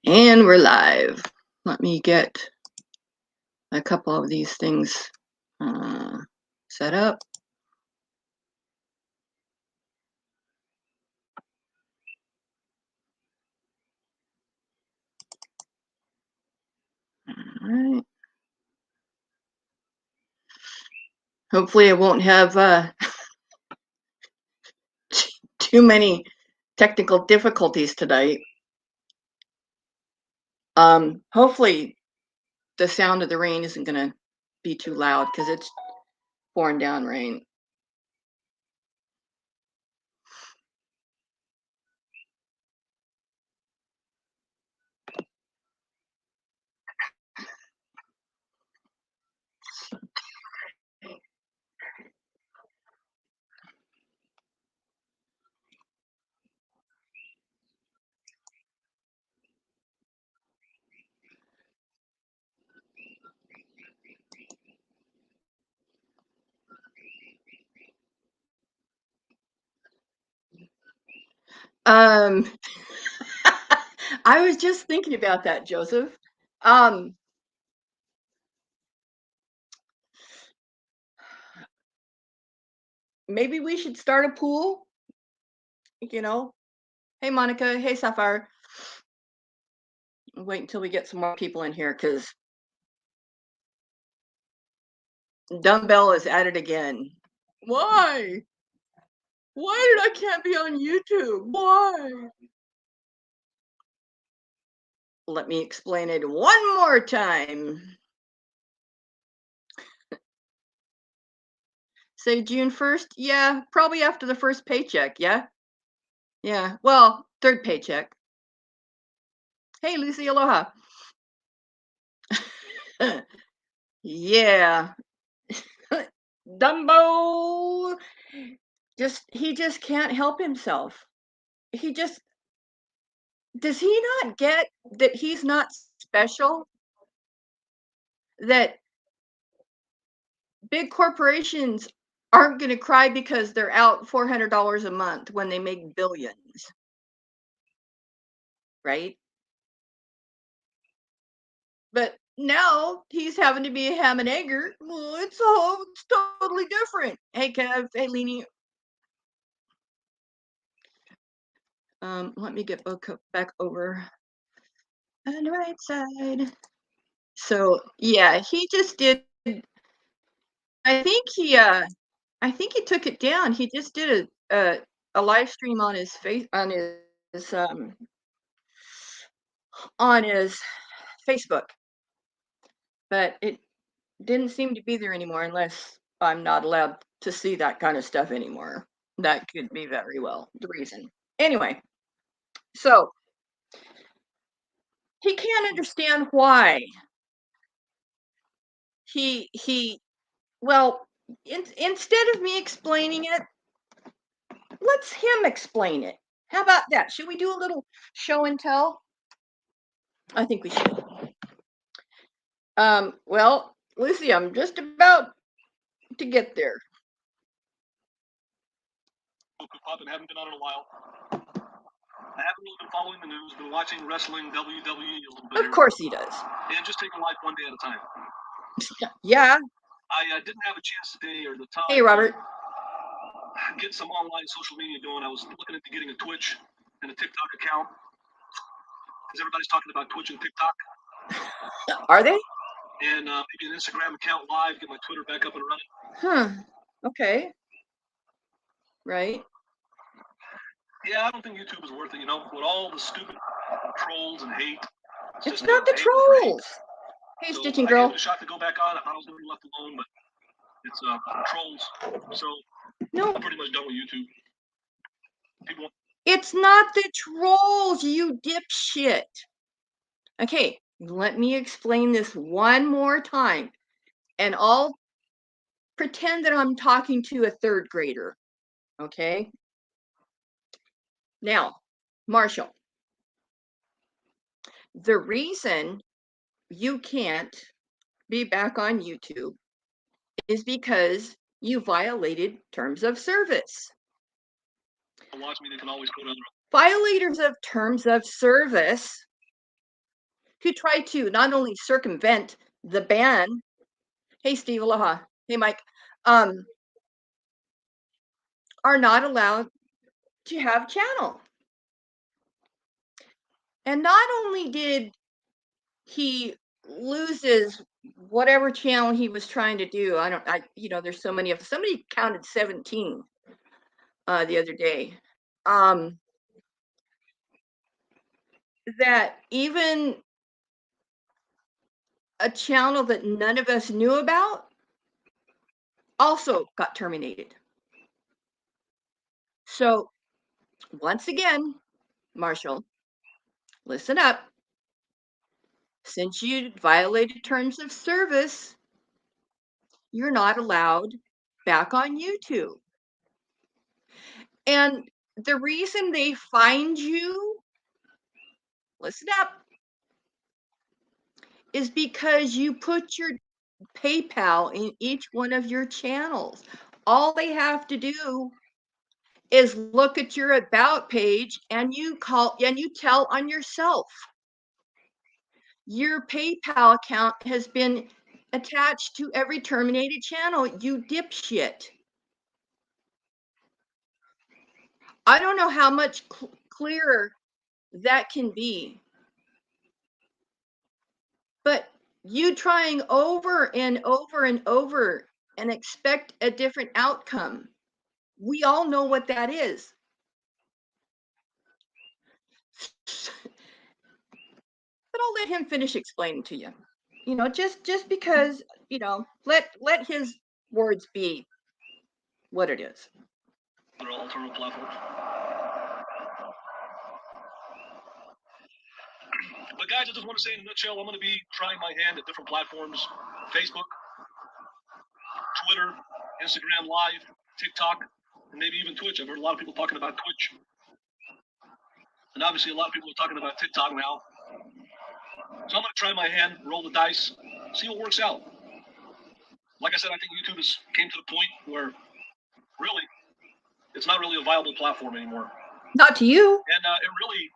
And we're live. Let me get a couple of these things set up. All right. Hopefully I won't have too many technical difficulties tonight. Hopefully the sound of the rain isn't going to be too loud because it's pouring down rain. I was just thinking about that, Joseph. Maybe we should start a pool, you know. Hey, Monica. Hey, Sapphire. Wait until we get some more people in here because Dumbbell is at it again. Why? Why did I can't be on YouTube? Why? Let me explain it one more time. Say June 1st? Yeah, probably after the first paycheck, yeah? Yeah, well, third paycheck. Hey, Lucy, aloha. Yeah. Dumbo he just can't help himself. He just does he not get that he's not special? That big corporations aren't going to cry because they're out $400 a month when they make billions, right? But now he's having to be a ham and egger. Well, it's totally different. Hey, Kev. Hey, Leanie. Let me get back over on the right side. So yeah, he just did. I think he took it down. He just did a live stream on his face on his Facebook, but it didn't seem to be there anymore unless I'm not allowed to see that kind of stuff anymore. That could be very well the reason. Anyway, so he can't understand why he well instead of me explaining it, let's him explain it. How about that? Should we do a little show and tell? I think we should. Well, Lucy, I'm just about to get there. Pop and haven't been on in a while. I haven't really been following the news, been watching wrestling, WWE a little bit. Of course he does. And just taking life one day at a time. Yeah. I didn't have a chance today or the time. Hey, Robert. Get some online social media going. I was looking into getting a Twitch and a TikTok account. Because everybody's talking about Twitch and TikTok. Are they? And maybe an Instagram account live, get my Twitter back up and running. Huh. Okay. Right. Yeah, I don't think YouTube is worth it, with all the stupid trolls and hate. It's not the trolls. Hey, so Stitching Girl. I gave it a shot to go back on. I thought I was going to be left alone, but it's trolls. So no. I'm pretty much done with YouTube. It's not the trolls, you dipshit. Okay, let me explain this one more time, and I'll pretend that I'm talking to a third grader. Okay? Now, Marshall, the reason you can't be back on YouTube is because you violated terms of service. Watch me, they can always go down. Violators of terms of service who try to not only circumvent the ban. Hey, Steve, aloha. Hey, Mike. Um, are not allowed to have channel. And not only did he loses whatever channel he was trying to do. There's so many of somebody counted 17 the other day. Um, that even a channel that none of us knew about also got terminated. So once again, Marshall, listen up. Since you violated terms of service, you're not allowed back on YouTube. And the reason they find you, listen up, is because you put your PayPal in each one of your channels. All they have to do is look at your about page and you tell on yourself. Your PayPal account has been attached to every terminated channel, you dipshit. I don't know how much clearer that can be. But you trying over and over and over and expect a different outcome. We all know what that is. But I'll let him finish explaining to you. Just because, let his words be what it is. There are alternative platforms. But guys, I just want to say in a nutshell, I'm going to be trying my hand at different platforms: Facebook, Twitter, Instagram Live, TikTok, and maybe even Twitch. I've heard a lot of people talking about Twitch. And obviously a lot of people are talking about TikTok now. So I'm going to try my hand, roll the dice, see what works out. Like I said, I think YouTube has came to the point where really it's not really a viable platform anymore. Not to you. And it really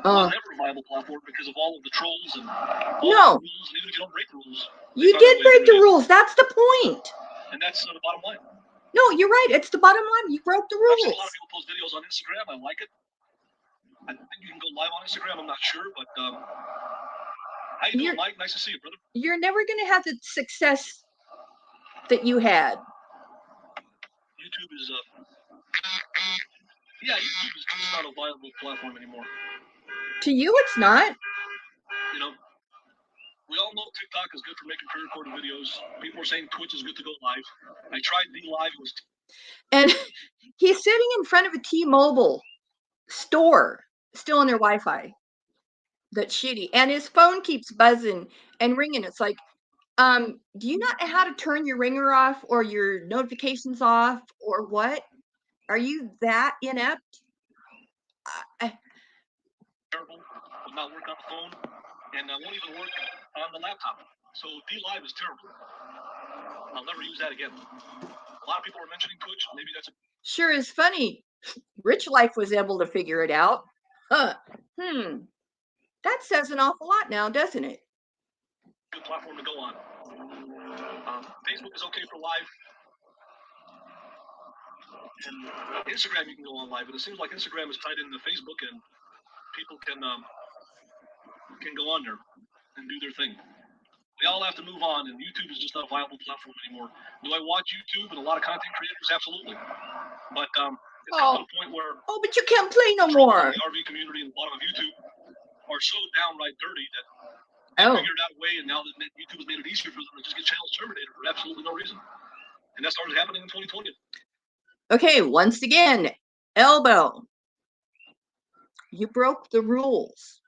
was never a viable platform because of all of the trolls and all the rules. And even if you don't break the rules, you did break the rules. That's the point. And that's the bottom line. No, you're right. It's the bottom line. You broke the rules. I've seen a lot of people post videos on Instagram. I like it. I think you can go live on Instagram. I'm not sure, but how you doing, Mike? Nice to see you, brother. You're never going to have the success that you had. YouTube is YouTube is just not a viable platform anymore. To you, it's not. You know, we all know TikTok is good for making pre-recorded videos. People are saying Twitch is good to go live. I tried the live. It was and he's sitting in front of a T-Mobile store, still on their Wi-Fi. That's shitty. And his phone keeps buzzing and ringing. It's like, do you not know how to turn your ringer off or your notifications off or what? Are you that inept? Terrible. Will not work on the phone and won't even work on the laptop. So D-Live is terrible. I'll never use that again. A lot of people are mentioning Twitch. Maybe that's sure is funny. Rich Life was able to figure it out. That says an awful lot now, doesn't it? Good platform to go on. Facebook is okay for live. And Instagram you can go on live, but it seems like Instagram is tied into Facebook and people can go on there and do their thing. We all have to move on, and YouTube is just not a viable platform anymore. Do I watch YouTube and a lot of content creators? Absolutely. But it's come to the point where but you can't play no more. The RV community and the bottom of YouTube are so downright dirty that they figured out a way, and now that YouTube has made it easier for them to just get channels terminated for absolutely no reason. And that started happening in 2020. Okay, once again, Elbo, you broke the rules.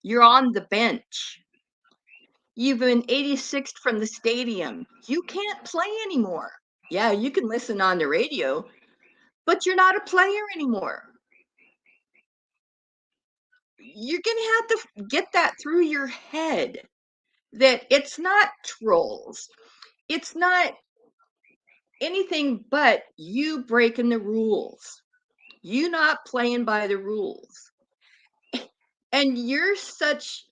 You're on the bench. You've been 86th from the stadium. You can't play anymore. Yeah, you can listen on the radio, but you're not a player anymore. You're going to have to get that through your head that it's not trolls. It's not anything but you breaking the rules. You not playing by the rules. And you're such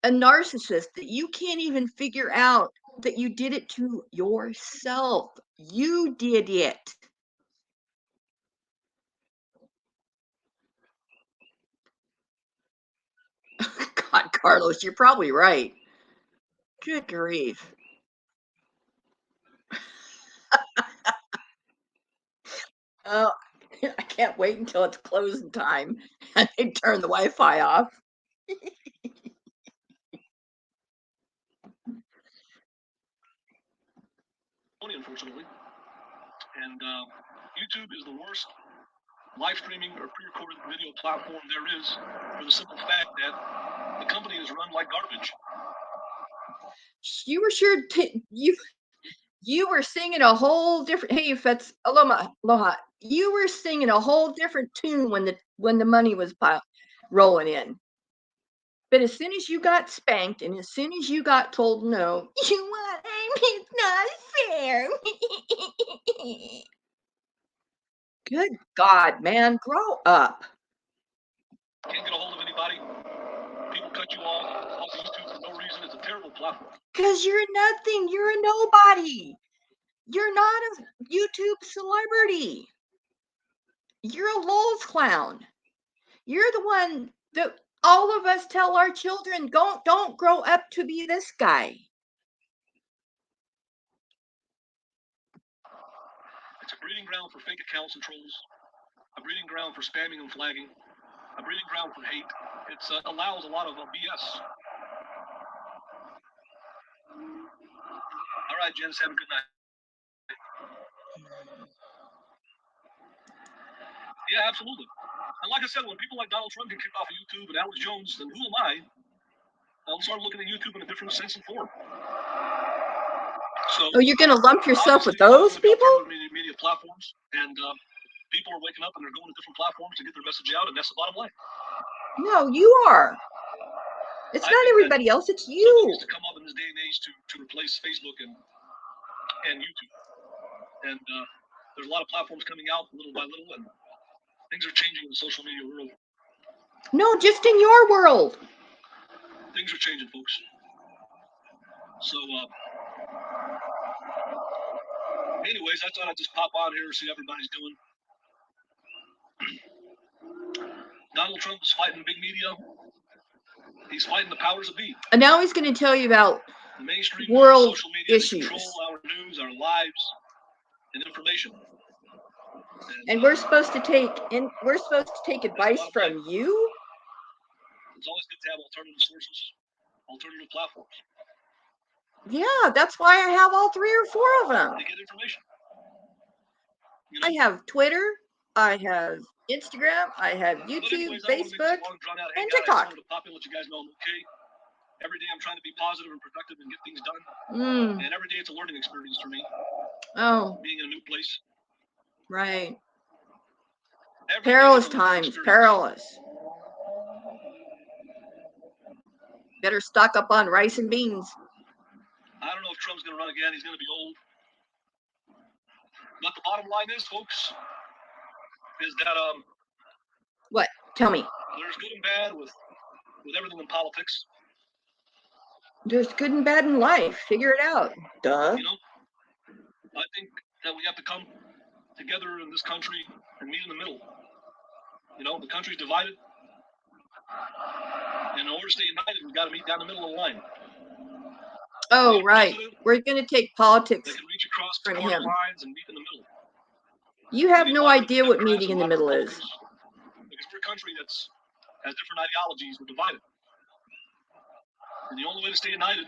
a narcissist that you can't even figure out that you did it to yourself. You did it. God, Carlos, you're probably right. Good grief. Oh, I can't wait until it's closing time and they turn the Wi-Fi off. Unfortunately. And YouTube is the worst live streaming or pre-recorded video platform there is, for the simple fact that the company is run like garbage. You were sure you were singing a whole different. Hey, Fetz, aloha. You were singing a whole different tune when the money was rolling in. But as soon as you got spanked, and as soon as you got told no, you what? It's not fair. Good God, man, grow up. Can't get a hold of anybody. People cut you off YouTube for no reason. It's a terrible platform. Because you're nothing. You're a nobody. You're not a YouTube celebrity. You're a Lulz clown. You're the one that all of us tell our children, don't grow up to be this guy. It's a breeding ground for fake accounts and trolls, a breeding ground for spamming and flagging, a breeding ground for hate. It allows a lot of BS. All right, Jens, have a good night. Yeah, absolutely. And like I said, when people like Donald Trump get kicked off of YouTube and Alex Jones, then who am I? I'll start looking at YouTube in a different sense and form. So, you're going to lump yourself with those people? Media platforms, and people are waking up and they're going to different platforms to get their message out, and that's the bottom line. No, you are. It's not everybody else, it's you. Something needs to come up in this day and age to replace Facebook and YouTube. And there's a lot of platforms coming out little by little, and things are changing in the social media world. No, just in your world. Things are changing, folks. So, anyways, I thought I'd just pop on here and see how everybody's doing. Donald Trump is fighting big media. He's fighting the powers that be. And now he's going to tell you about the mainstream world social media issues. Control our news, our lives, and information. And we're supposed to take advice from you? It's always good to have alternative sources, alternative platforms. Yeah, that's why I have all 3 or 4 of them. To get information. You know? I have Twitter, I have Instagram, I have YouTube, anyways, Facebook, and TikTok. To pop in, let you guys know I'm okay. Every day I'm trying to be positive and productive and get things done. And every day it's a learning experience for me. Oh. Being in a new place. Right. Perilous times, perilous. Better stock up on rice and beans. I don't know if Trump's going to run again. He's going to be old. But the bottom line is, folks, is that what? Tell me. There's good and bad with everything in politics. There's good and bad in life. Figure it out. Duh. You know, I think that we have to come together in this country and meet in the middle. You know, the country's divided. And in order to stay united, we've got to meet down the middle of the line. Oh, right. We're going to take politics that can reach across from him. Lines and meet in the middle. You have no idea what meeting in the middle is. Because we're a country that has different ideologies. We're divided. And the only way to stay united,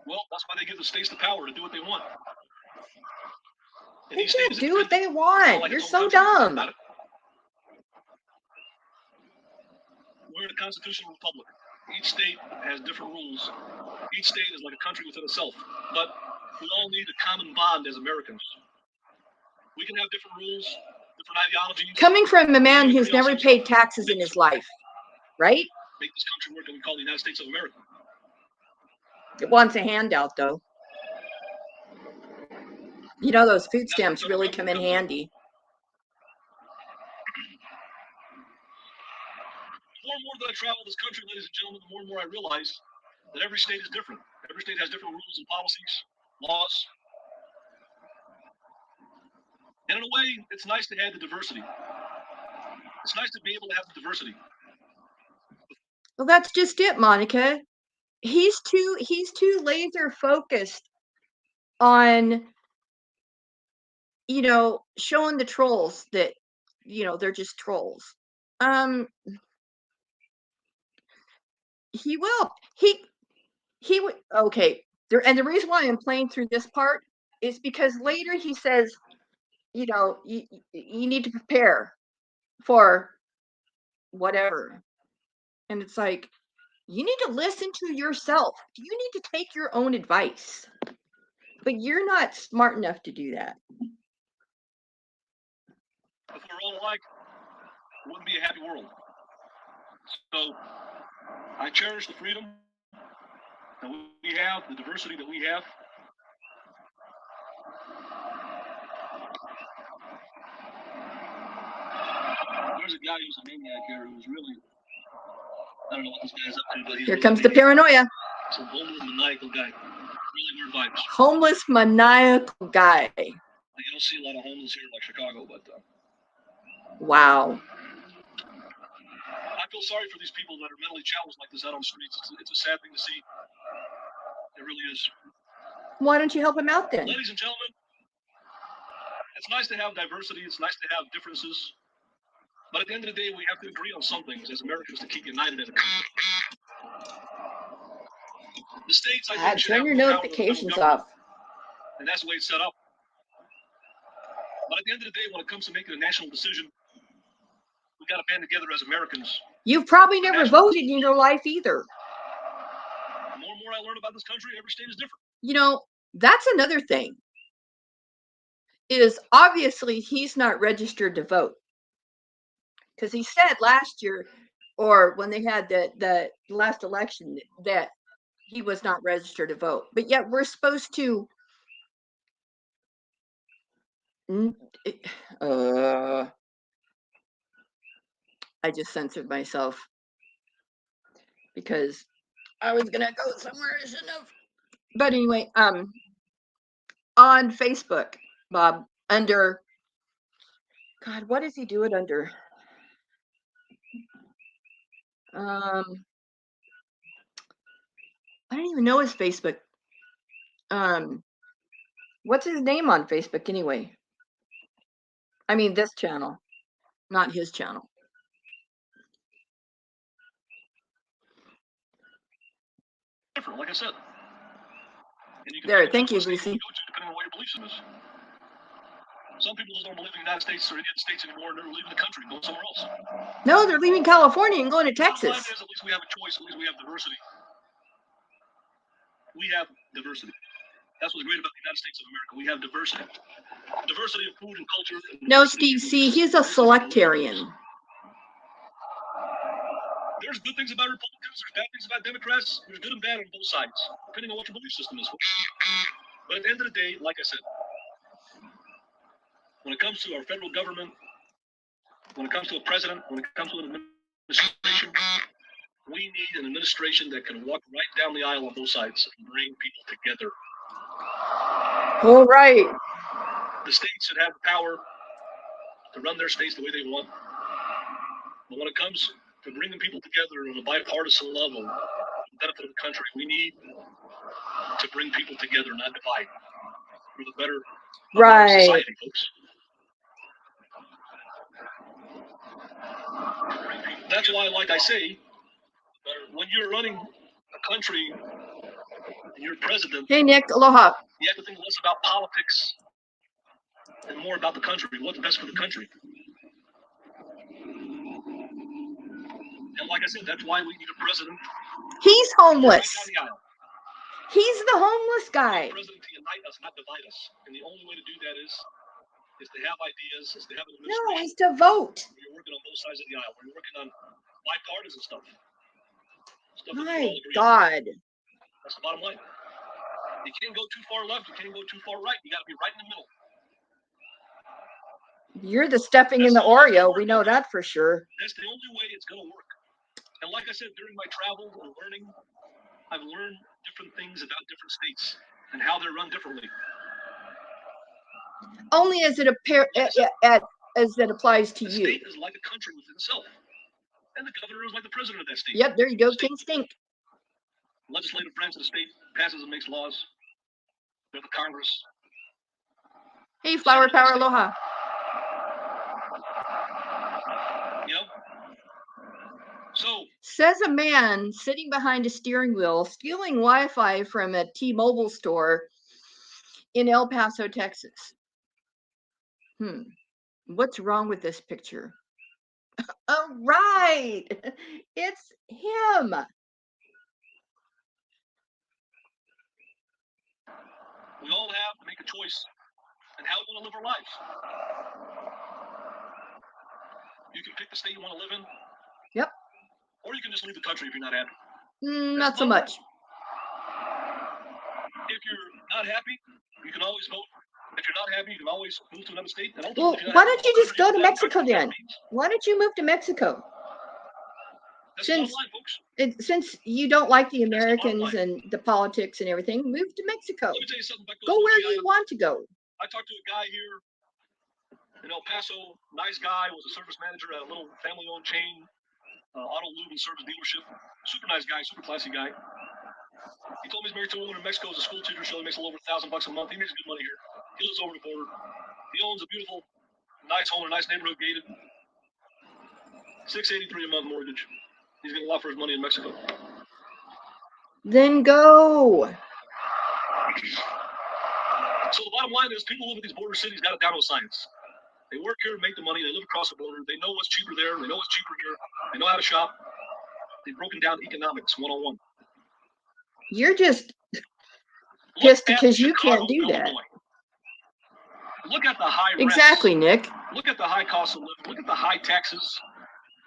well, that's why they give the states the power to do what they want. They can't do what they want. Like you're so dumb. We're in a constitutional republic. Each state has different rules. Each state is like a country within itself. But we all need a common bond as Americans. We can have different rules, different ideologies. Coming from a man who's never paid taxes in his life, right? Make this country work, and we call it the United States of America. It wants a handout, though. You know, those food stamps really come in handy. more and more that I travel this country, ladies and gentlemen, the more and more I realize that every state is different. Every state has different rules and policies, laws. And in a way, it's nice to have the diversity. It's nice to be able to have the diversity. Well, that's just it, Monica. He's too laser focused on, showing the trolls that, they're just trolls. He will. He would. Okay. And the reason why I'm playing through this part is because later he says, you need to prepare for whatever. And it's like, you need to listen to yourself. You need to take your own advice. But you're not smart enough to do that. If we're all alike, it wouldn't be a happy world. So I cherish the freedom that we have, the diversity that we have. There's a guy who's a maniac here who's really, I don't know what this guy's up to, but he's here comes the paranoia. Some homeless maniacal guy. Really weird vibes. Homeless maniacal guy. You don't see a lot of homeless here like Chicago, but wow. I feel sorry for these people that are mentally challenged like this out on the streets. It's a sad thing to see. It really is. Why don't you help him out then? Ladies and gentlemen, it's nice to have diversity. It's nice to have differences. But at the end of the day, we have to agree on some things as Americans to keep united as a country. The states, I think, should turn have your more notifications off. And that's the way it's set up. But at the end of the day, when it comes to making a national decision, we got to band together as Americans. You've probably never voted in your life either. The more and more I learn about this country, every state is different. That's another thing. Is obviously he's not registered to vote. Because he said last year, or when they had the last election, that he was not registered to vote. But yet we're supposed to. I just censored myself because I was gonna go somewhere I shouldn't have. But anyway, on Facebook, Bob, under God, what does he do it under? I don't even know his Facebook. What's his name on Facebook anyway? I mean, this channel, not his channel. Different, like I said. There, thank you, Lucy. Depending on what your belief system is. Some people just don't believe in the United States or any of the states anymore, and they're leaving the country, going somewhere else. No, they're leaving California and going to Texas. At least we have a choice. At least we have diversity. We have diversity. That's what's great about the United States of America. We have diversity. Diversity of food and culture. No, Steve, see, he's a selectarian. There's good things about Republicans. There's bad things about Democrats. There's good and bad on both sides, depending on what your belief system is. But at the end of the day, like I said, when it comes to our federal government, when it comes to a president, when it comes to an administration, we need an administration that can walk right down the aisle on both sides and bring people together. All right. The states should have the power to run their states the way they want. But when it comes to bringing people together on a bipartisan level, for the benefit of the country, we need to bring people together, not divide, for the better of our society, folks. That's why, like I say, when you're running a country and you're president, hey Nick, aloha. You have to think less about politics and more about the country, what's best for the country. And like I said, that's why we need a president. He's homeless. Right, he's the homeless guy. A president to unite us, not divide us. And the only way to do that is to have ideas, is to have an administration. No, it's to vote. You're working on both sides of the aisle. We're working on bipartisan stuff. My God. That's the bottom line. You can't go too far left. You can't go too far right. You got to be right in the middle. You're the stuffing in the Oreo. We know that for sure. That's the only way it's going to work. And like I said, during my travels and learning, I've learned different things about different states and how they're run differently. Only as it as it applies to the you. State is like a country within itself, and the governor is like the president of that state. Yep, there you go, King Stink. Legislative branch of the state passes and makes laws. They're the Congress. Hey, Flower Power Aloha. You know? So, says a man sitting behind a steering wheel stealing Wi-Fi from a T-Mobile store in El Paso, Texas. What's wrong with this picture? Oh, right. It's him. We all have to make a choice in how we want to live our lives. You can pick the state you want to live in. Yep. Or you can just leave the country if you're not happy. Not so much. If you're not happy, you can always vote. If you're not happy, you can always move to another state. And well, why don't you just go to Mexico then? Why don't you move to Mexico? Since you don't like the Americans and the politics and everything, move to Mexico. Let me tell you something. Go where you want to go. I talked to a guy here in El Paso, nice guy, was a service manager at a little family-owned chain, auto lube and service dealership. Super nice guy, super classy guy. He told me he's married to a woman in Mexico as a school teacher, so he makes a little over $1,000 a month. He makes good money here. He lives over the border. He owns a beautiful, nice home in a nice neighborhood, gated. $683 a month mortgage. He's getting a lot for his money in Mexico. Then go. So the bottom line is, people live in these border cities got it down to science. They work here, make the money. They live across the border. They know what's cheaper there. They know what's cheaper here. They know how to shop. They've broken down economics 101. You're just pissed because you can't do that. Look at the high rents. Exactly, Nick. Look at the high cost of living. Look at the high taxes,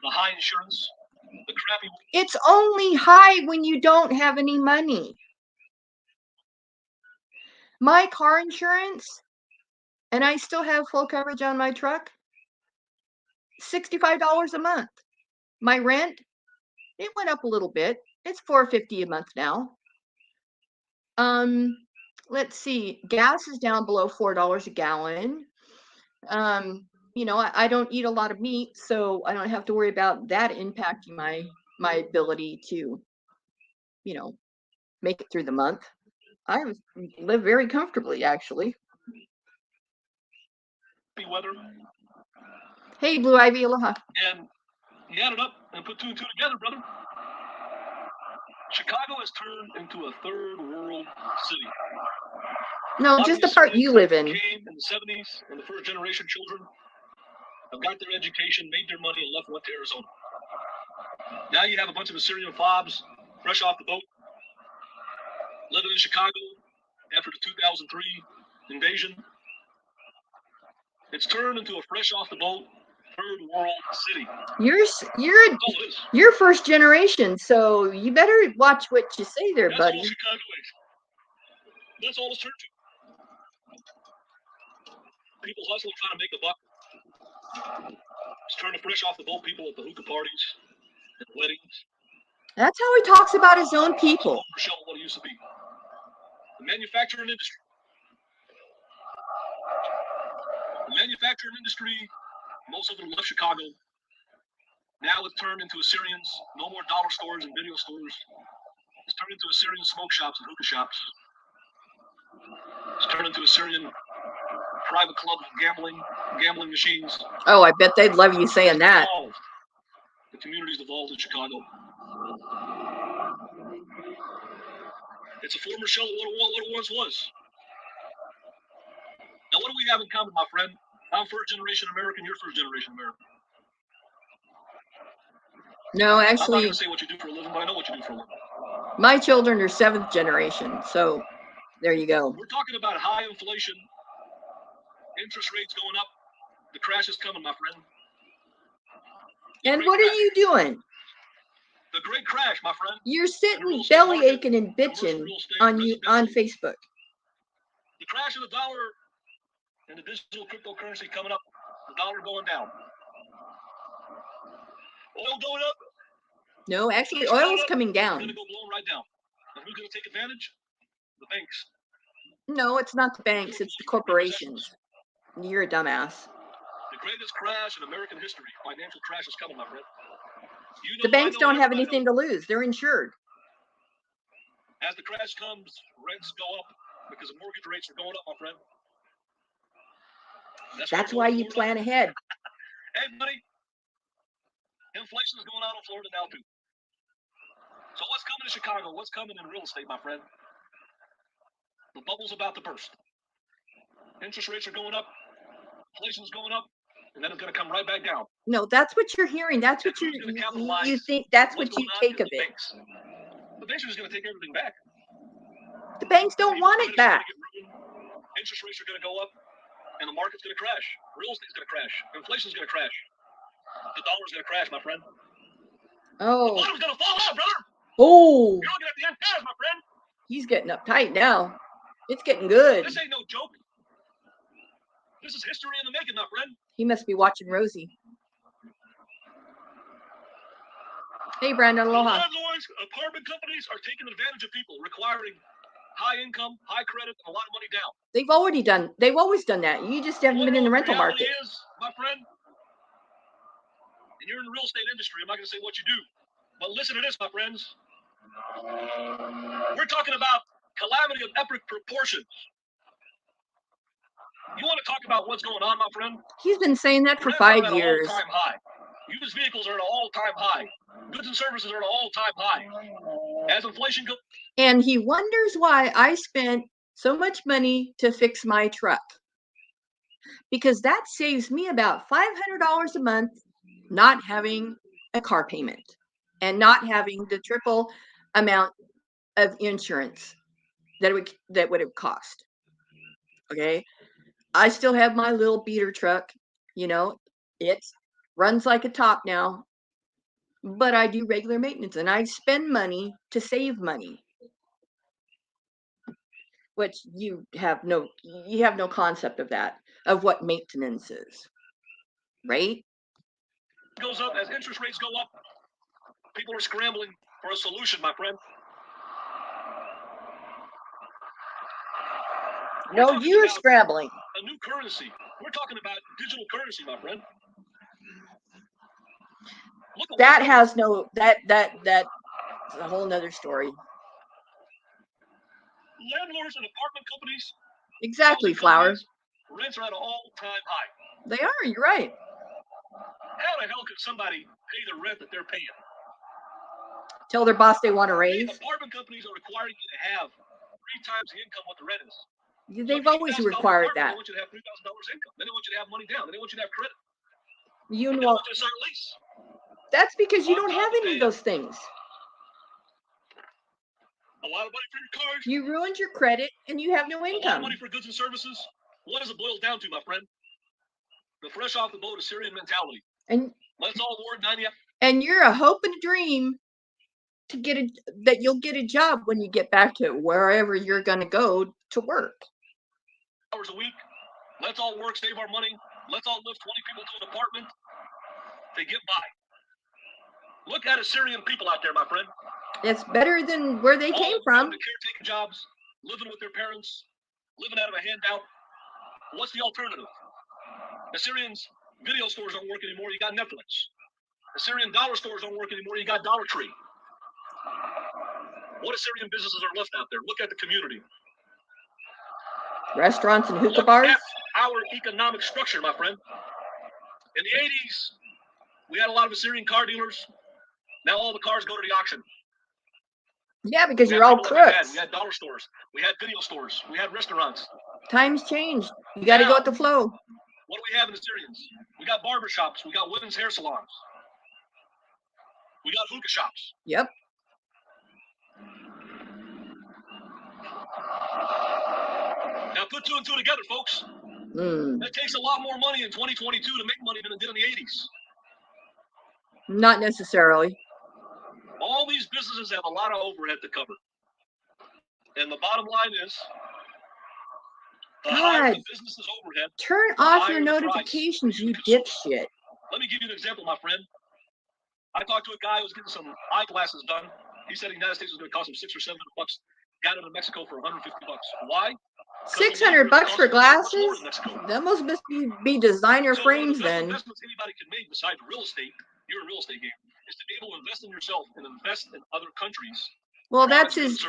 the high insurance, the crappy. It's only high when you don't have any money. My car insurance, and I still have full coverage on my truck, $65 a month. My rent, it went up a little bit. It's $4.50 a month now. Let's see. Gas is down below $4 a gallon. You know, I don't eat a lot of meat, so I don't have to worry about that impacting my ability to, you know, make it through the month. I live very comfortably, actually. Weather. Hey, Blue Ivy, aloha. And you add it up and put two and two together, brother. Chicago has turned into a third world city. No, just the part you live in. Came in the 70s, and the first generation children have got their education, made their money, and went to Arizona. Now you have a bunch of Assyrian fobs, fresh off the boat, living in Chicago after the 2003 invasion. It's turned into a fresh off the boat third world city. You're first generation, so you better watch what you say there, buddy. That's all Chicago is. That's all it's turned to. People hustling, trying to make a buck. It's turning fresh off the boat people at the hookah parties and weddings. That's how he talks about his own people. What it used to be. The manufacturing industry. The manufacturing industry, most of them left Chicago. Now it's turned into Assyrians. No more dollar stores and video stores. It's turned into Assyrian smoke shops and hookah shops. It's turned into Assyrian private clubs of gambling machines. Oh, I bet they'd love you saying that. The community's evolved in Chicago. It's a former shell of what it once was. Now, what do we have in common, my friend? I'm first generation American, you're first generation American. No, actually, I'm not going to say what you do for a living, but I know what you do for a living. My children are 7th generation, so there you go. We're talking about high inflation, interest rates going up. The crash is coming, my friend. And what are you doing? The great crash, my friend. You're sitting belly aching and bitching on Facebook. The crash of the dollar and the digital cryptocurrency coming up. The dollar going down. Oil going up. No, actually, Prices oil's going up, coming it's going down. to go blowing right down. And who's going to take advantage? The banks. No, it's not the banks, Mutual it's the funds, corporations. repossessions. You're a dumbass. The greatest crash in American history. Financial crash is coming, my friend. You The know, I banks know, don't have everybody anything knows. to lose. They're insured. As the crash comes, rents go up because the mortgage rates are going up, my friend. That's why you plan ahead. Hey, buddy, inflation is going on in Florida now, too. So what's coming to Chicago? What's coming in real estate, my friend? The bubble's about to burst. Interest rates are going up. Inflation's going up. And then it's going to come right back down. No, that's what you're hearing. That's what you think. That's what you take of it. Banks. The banks are just going to take everything back. The banks don't want it back. Interest rates are going to go up, and the market's going to crash. Real estate's going to crash. Inflation's going to crash. The dollar's going to crash, my friend. Oh. The bottom's going to fall out, brother. Oh. You're looking at the antennas, my friend. He's getting uptight now. It's getting good. This ain't no joke. This is history in the making, my friend. He must be watching Rosie. Hey, Brandon, aloha. Landlords, apartment companies are taking advantage of people, requiring high income, high credit, and a lot of money down. They've always done that. You just haven't been in the rental market. Is, my friend, and you're in the real estate industry, I'm not going to say what you do, but listen to this, my friends. We're talking about calamity of epic proportions. You want to talk about what's going on, my friend? He's been saying that for 5 years. All-time high. Used vehicles are at an all-time high. Goods and services are at an all-time high. As inflation goes, and he wonders why I spent so much money to fix my truck, because that saves me about $500 a month not having a car payment and not having the triple amount of insurance that would have cost. Okay, I still have my little beater truck, it runs like a top now, but I do regular maintenance and I spend money to save money, which you have no concept of that, of what maintenance is, right? Goes up as interest rates go up. People are scrambling for a solution, my friend. No, you're scrambling. A new currency. We're talking about digital currency, my friend. That has no that's a whole nother story. Landlords and apartment companies. Exactly, Flower. Rents are at an all-time high. They are. You're right. How the hell could somebody pay the rent that they're paying? Tell their boss they want to raise. Apartment companies are requiring you to have 3 times the income what the rent is. They've always required that. They want you to have $3,000 income. They don't want you to have money down. They don't want you to have credit. You know, they want you to sign a lease. That's because you don't have any of those things. A lot of money for your cars. You ruined your credit and you have no income. A lot of money for goods and services. What does it boil down to, my friend? The fresh off the boat Assyrian mentality. And let's all ward 90 up. And you're a hope and a dream to that you'll get a job when you get back to wherever you're going to go to work. Hours a week. Let's all work, save our money. Let's all live 20 people to an apartment. They get by. Look at Assyrian people out there, my friend. It's better than where they came from. The caretaker jobs, living with their parents, living out of a handout. What's the alternative? Assyrians' video stores don't work anymore. You got Netflix. Assyrian dollar stores don't work anymore. You got Dollar Tree. What Assyrian businesses are left out there? Look at the community. Restaurants and hookah bars. Look at our economic structure, my friend. In the 80s, we had a lot of Assyrian car dealers. Now all the cars go to the auction. Yeah, because you're all crooks. We had dollar stores. We had video stores. We had restaurants. Times changed. You got to go with the flow. What do we have in the Assyrians? We got barbershops. We got women's hair salons. We got hookah shops. Yep. Now put 2 and 2 together, folks. That takes a lot more money in 2022 to make money than it did in the 80s. Not necessarily. All these businesses have a lot of overhead to cover. And the bottom line is, the higher the business's overhead, turn off your notifications, you dipshit. Let me give you an example, my friend. I talked to a guy who was getting some eyeglasses done. He said the United States was going to cost him $600 or $700. Got it in Mexico for $150. Why? $600 for glasses? That must be designer So frames one of the best then. investments anybody can make besides real estate, you're a real estate game, is to be able to invest in yourself and invest in other countries. Well, that's his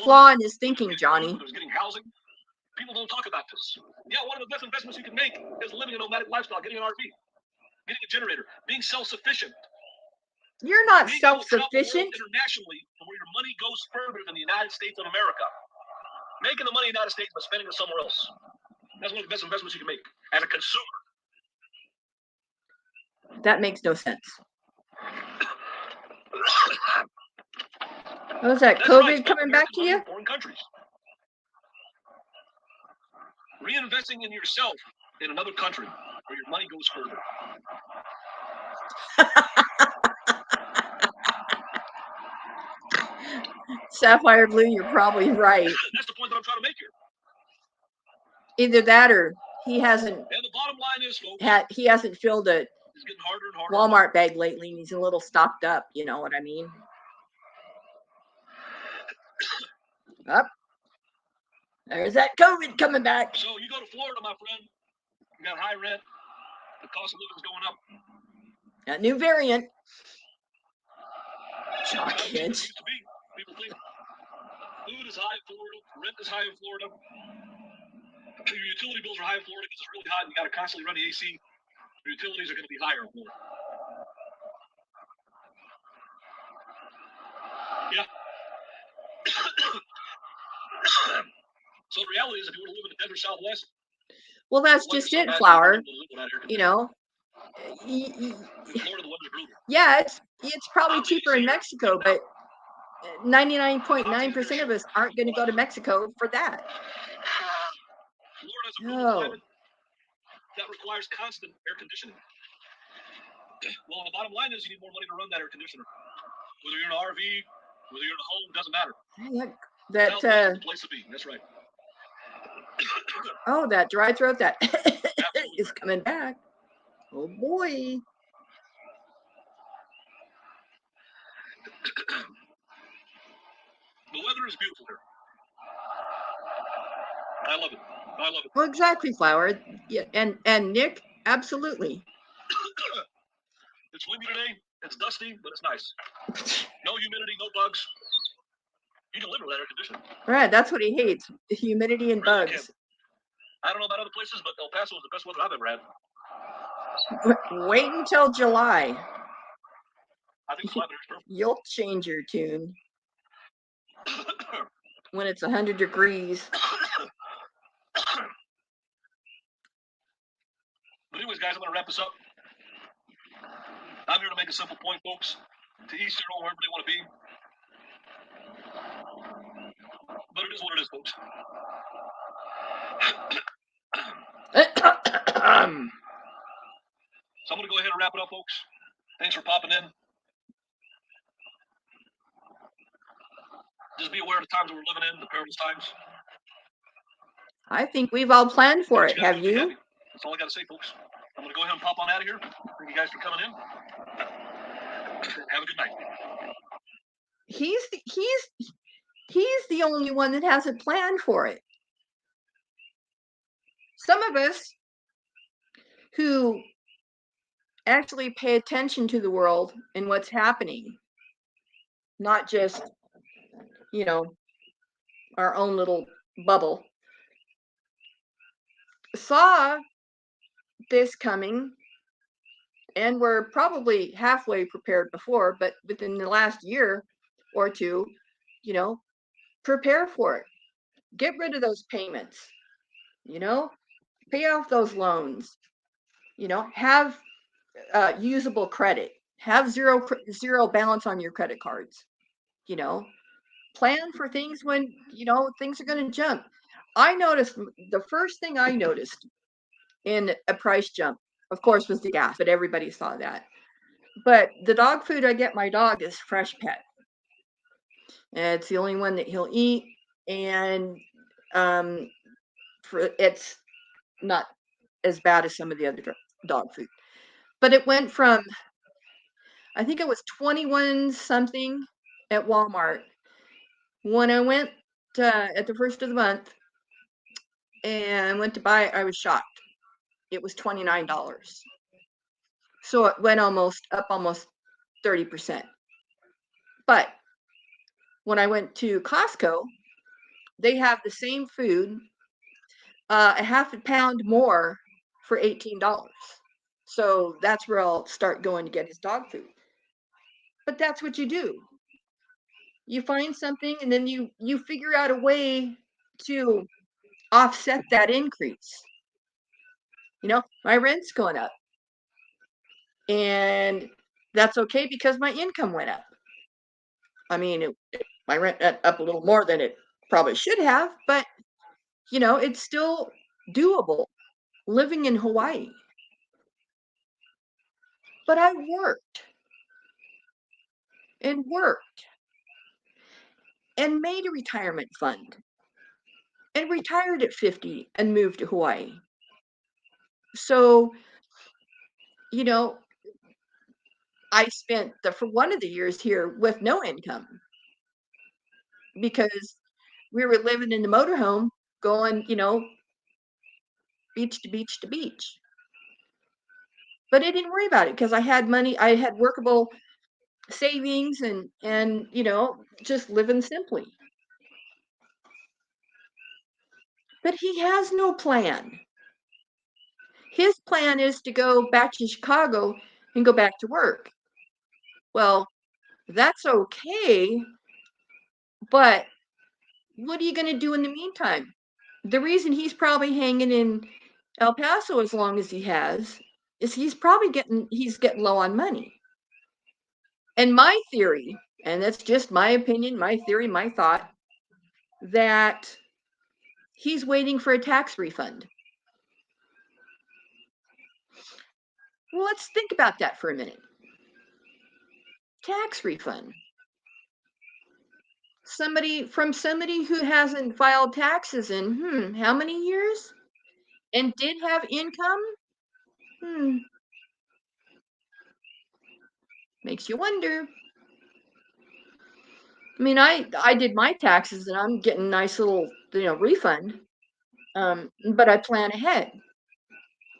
flaw in his thinking, Johnny. Whether it's getting housing. People don't talk about this. Yeah, one of the best investments you can make is living a nomadic lifestyle, getting an RV, getting a generator, being self-sufficient. You're not self-sufficient. Internationally, where your money goes further than the United States of America. Making the money in the United States, but spending it somewhere else. That's one of the best investments you can make as a consumer. That makes no sense. What was that? That's COVID right. Coming back to you? Foreign countries. Reinvesting in yourself in another country where your money goes further. Sapphire Blue, you're probably right. That's the point that I'm trying to make here. Either that or he hasn't. And the bottom line is, folks, he hasn't filled a it's getting harder and harder. Walmart bag lately, and he's a little stocked up. You know what I mean? Up. There's that COVID coming back. So you go to Florida, my friend. You got high rent. The cost of living is going up. A new variant. Shock kids. People think food is high in Florida, rent is high in Florida, your utility bills are high in Florida because it's really hot and you got to constantly run the AC. Your utilities are going to be higher in Florida. Yeah. So the reality is, if you want to live in the desert Southwest, well, that's just it, Flower. You know. Yeah, it's probably cheaper in Mexico, but 99.9% of us aren't going to go to Mexico for that. Florida's a climate that requires constant air conditioning. Well, the bottom line is you need more money to run that air conditioner. Whether you're in an RV, whether you're in a home, doesn't matter. That the place to be. That's right. Oh, that dry throat that is coming back. Oh boy. The weather is beautiful here. I love it. I love it. Well, exactly, Flower. Yeah, and Nick, absolutely. It's windy today. It's dusty, but it's nice. No humidity, no bugs. You can live with that air conditioning. Right, that's what he hates: humidity and bugs. I don't know about other places, but El Paso is the best weather I've ever had. Wait until July. I think the weather is perfect. You'll change your tune when it's 100 degrees. But anyways, guys, I'm going to wrap this up. I'm here to make a simple point, folks. To each their own, wherever they want to be. But it is what it is, folks. So I'm going to go ahead and wrap it up, folks. Thanks for popping in. Just be aware of the times that we're living in, the perilous times. I think we've all planned for it. Have you? That's all I got to say, folks. I'm going to go ahead and pop on out of here. Thank you guys for coming in. Have a good night. He's the only one that hasn't planned for it. Some of us who actually pay attention to the world and what's happening, not just, you know, our own little bubble, saw this coming, and we're probably halfway prepared before, but within the last year or two, you know, prepare for it. Get rid of those payments, you know, pay off those loans, you know, have usable credit, have zero balance on your credit cards, you know, plan for things when, you know, things are going to jump. I noticed, the first thing I noticed in a price jump, of course, was the gas, but everybody saw that. But the dog food I get my dog is Fresh Pet. It's the only one that he'll eat, and it's not as bad as some of the other dog food. But it went from I think it was 21 something at Walmart. When I went at the first of the month and went to buy it, I was shocked. It was $29. So it went almost 30%. But when I went to Costco, they have the same food, a half a pound more for $18. So that's where I'll start going to get his dog food. But that's what you do. You find something and then you figure out a way to offset that increase. My rent's going up, and that's okay because my income went up. I mean, my rent went up a little more than it probably should have, but it's still doable living in Hawaii. But I worked and worked and made a retirement fund and retired at 50 and moved to Hawaii. So, you know, I spent for one of the years here with no income because we were living in the motorhome going, beach to beach to beach. But I didn't worry about it because I had money, I had workable savings and just living simply. But he has no plan. His plan is to go back to Chicago and go back to work. Well, that's okay, but what are you going to do in the meantime? The reason he's probably hanging in El Paso as long as he has is he's getting low on money. And my theory, and that's just my opinion, my theory, my thought, that he's waiting for a tax refund. Well, let's think about that for a minute. Tax refund. Somebody who hasn't filed taxes in how many years and did have income? Hmm, makes you wonder. I mean, I did my taxes and I'm getting a nice little refund. But I plan ahead.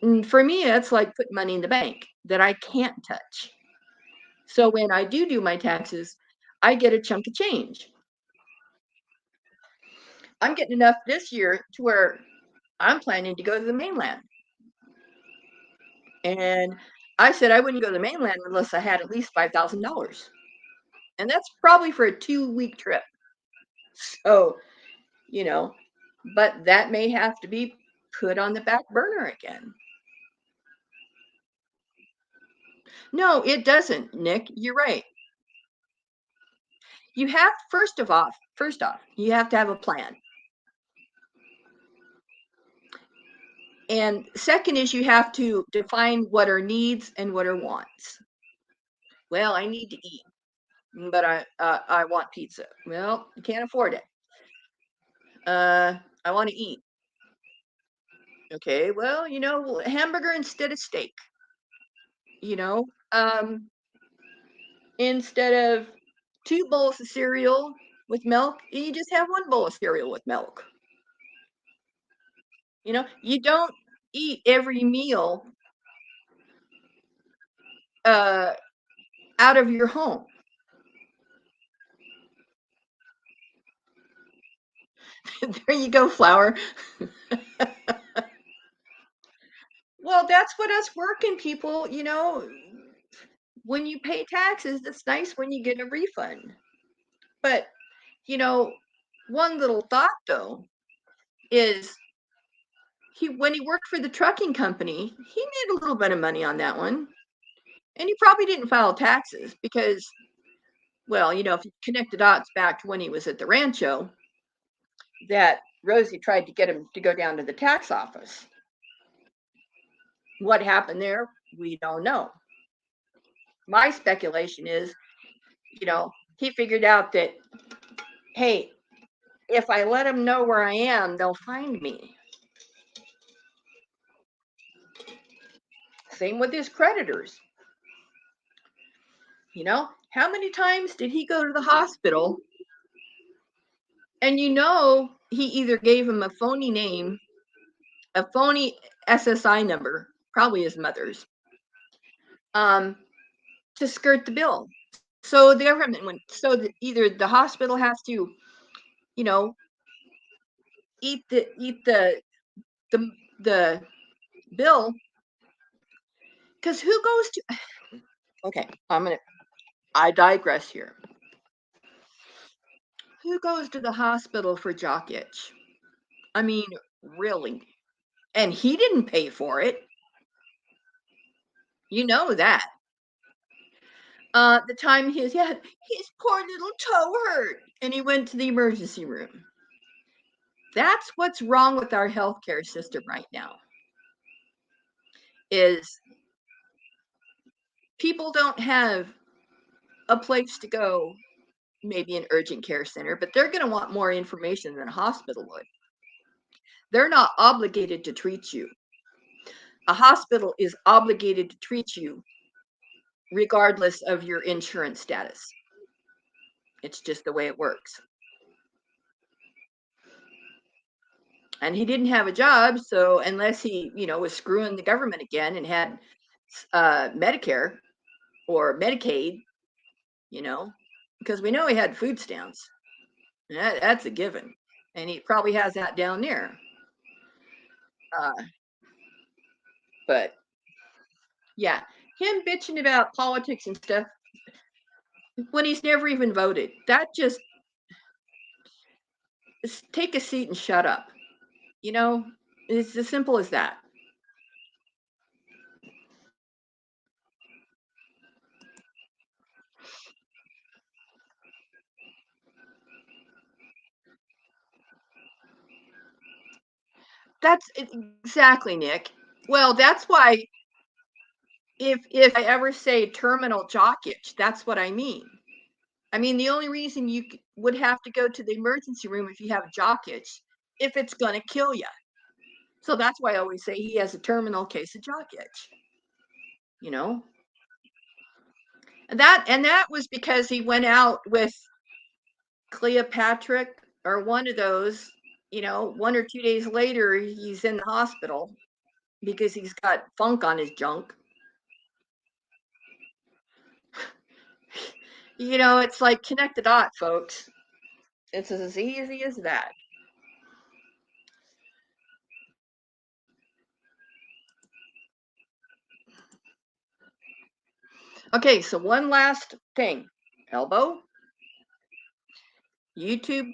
And for me, it's like putting money in the bank that I can't touch. So when I do my taxes, I get a chunk of change. I'm getting enough this year to where I'm planning to go to the mainland. And I said I wouldn't go to the mainland unless I had at least $5,000. And that's probably for a 2-week trip. So, you know, but that may have to be put on the back burner again. No, it doesn't, Nick. You're right. You have first off, you have to have a plan. And second is you have to define what are needs and what are wants. Well, I need to eat, but I want pizza. Well, you can't afford it. I want to eat. Okay, well, hamburger instead of steak. You know, um, instead of 2 bowls of cereal with milk, you just have 1 bowl of cereal with milk. You don't eat every meal uh, out of your home. There you go, flour. Well, that's what us working people, when you pay taxes, it's nice when you get a refund. But, you know, one little thought though is when he worked for the trucking company, he made a little bit of money on that one. And he probably didn't file taxes because, well, if you connect the dots back to when he was at the rancho, that Rosie tried to get him to go down to the tax office. What happened there, we don't know. My speculation is, he figured out that, hey, if I let them know where I am, they'll find me. Same with his creditors. How many times did he go to the hospital? And he either gave him a phony name, a phony SSI number, probably his mother's, um, to skirt the bill. So the government went, so that either the hospital has to, you know, eat the the bill, because who goes to okay, I digress here. Who goes to the hospital for jock itch? I mean, really? And he didn't pay for it. You know that. The time his poor little toe hurt, and he went to the emergency room. That's what's wrong with our healthcare system right now. Is people don't have a place to go, maybe an urgent care center, but they're going to want more information than a hospital would. They're not obligated to treat you. A hospital is obligated to treat you regardless of your insurance status. It's just the way it works. And he didn't have a job, so unless he, was screwing the government again and had Medicare or Medicaid, because we know he had food stamps. That's a given, and he probably has that down there. But yeah, him bitching about politics and stuff when he's never even voted. That just take a seat and shut up. It's as simple as that. That's exactly, Nick. Well, that's why if I ever say terminal jock itch, that's what I mean. I mean, the only reason you would have to go to the emergency room if you have jock itch, if it's going to kill you. So that's why I always say he has a terminal case of jock itch. You know, and that was because he went out with Cleopatra or one of those. 1 or 2 days later, he's in the hospital because he's got funk on his junk. It's like connect the dot, folks. It's as easy as that. Okay, so one last thing. Elbo, YouTube,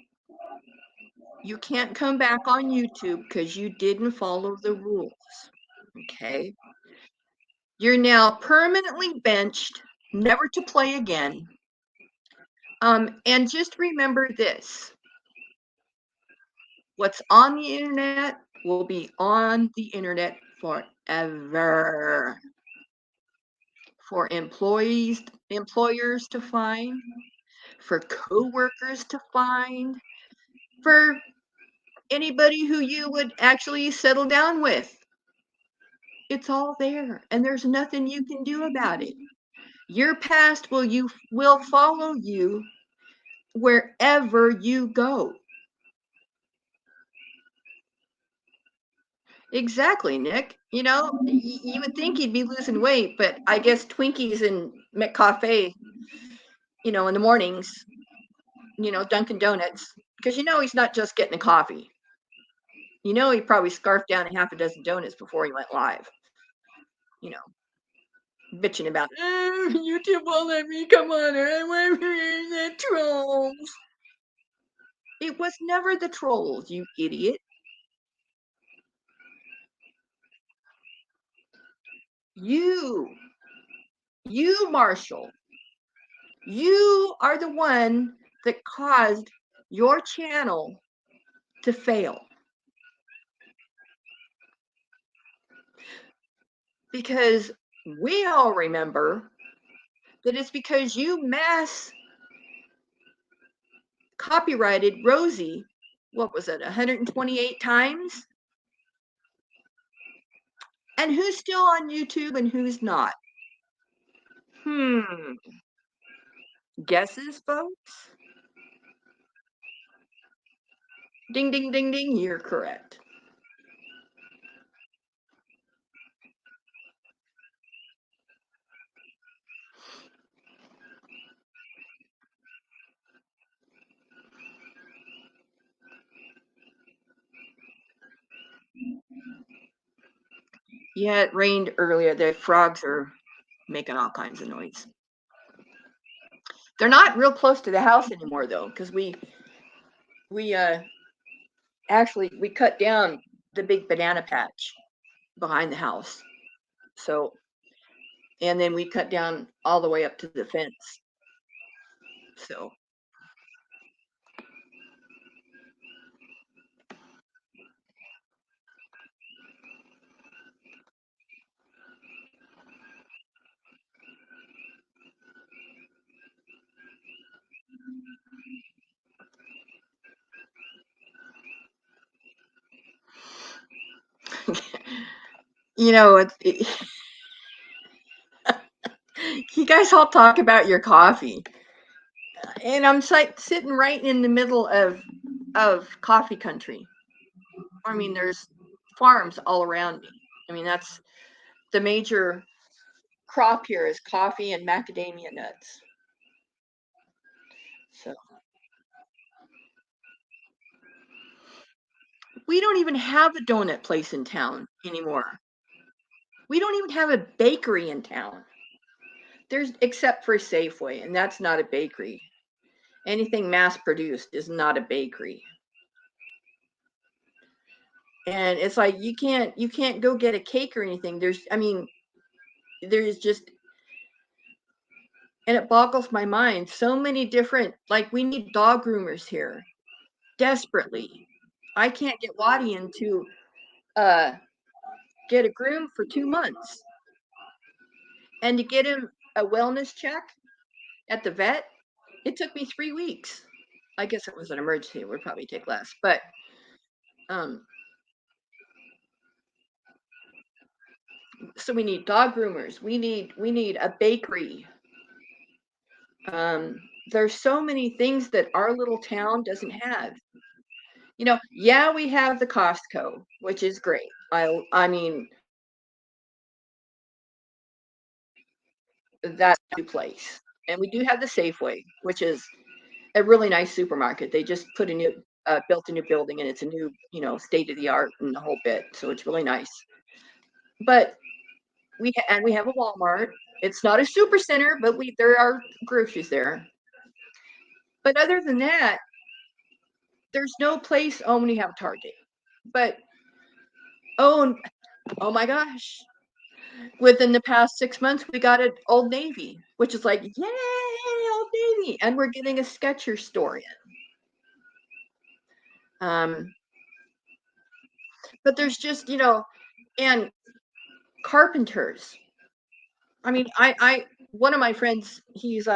you can't come back on YouTube because you didn't follow the rules. Okay? You're now permanently benched, never to play again. And just remember this. What's on the internet will be on the internet forever. For employers to find, for coworkers to find, for anybody who you would actually settle down with. It's all there, and there's nothing you can do about it. Your past will follow you wherever you go. Exactly, Nick. You would think he'd be losing weight, but I guess Twinkies and McCafe, in the mornings, Dunkin' Donuts, because he's not just getting a coffee. He probably scarfed down a half a dozen donuts before he went live. You know, bitching about YouTube won't let me come on, or I want the trolls. It was never the trolls, you idiot. You, Marshall, you are the one that caused your channel to fail. Because we all remember that it's because you mass copyrighted Rosie, what was it, 128 times? And who's still on YouTube and who's not? Guesses, folks? Ding, ding, ding, ding. You're correct. Yeah, it rained earlier. The frogs are making all kinds of noise. They're not real close to the house anymore though, because we actually we cut down the big banana patch behind the house. So and then we cut down all the way up to the fence. So you know, you guys all talk about your coffee, and I'm sitting right in the middle of coffee country. I mean, there's farms all around me. I mean, that's the major crop here is coffee and macadamia nuts. So we don't even have a donut place in town anymore. We don't even have a bakery in town. There's except for Safeway, and that's not a bakery. Anything mass produced is not a bakery. And it's like you can't go get a cake or anything. There's just and it boggles my mind. So many different like we need dog groomers here desperately. I can't get Waddy into uh get a groom for 2 months. And to get him a wellness check at the vet, it took me 3 weeks. I guess it was an emergency. It would probably take less. But um so we need dog groomers. We need a bakery. Um there's so many things that our little town doesn't have. Yeah, we have the Costco, which is great. I mean that's a new place. And we do have the Safeway, which is a really nice supermarket. They just put a new built a new building and it's a new, state of the art and the whole bit. So it's really nice. But we have a Walmart. It's not a super center, but we there are groceries there. But other than that, there's no place. Oh, we have Target. But oh, oh my gosh! Within the past 6 months, we got an Old Navy, which is like, yay, Old Navy, and we're getting a Skechers store in. But there's just and carpenters. I mean, I one of my friends, he's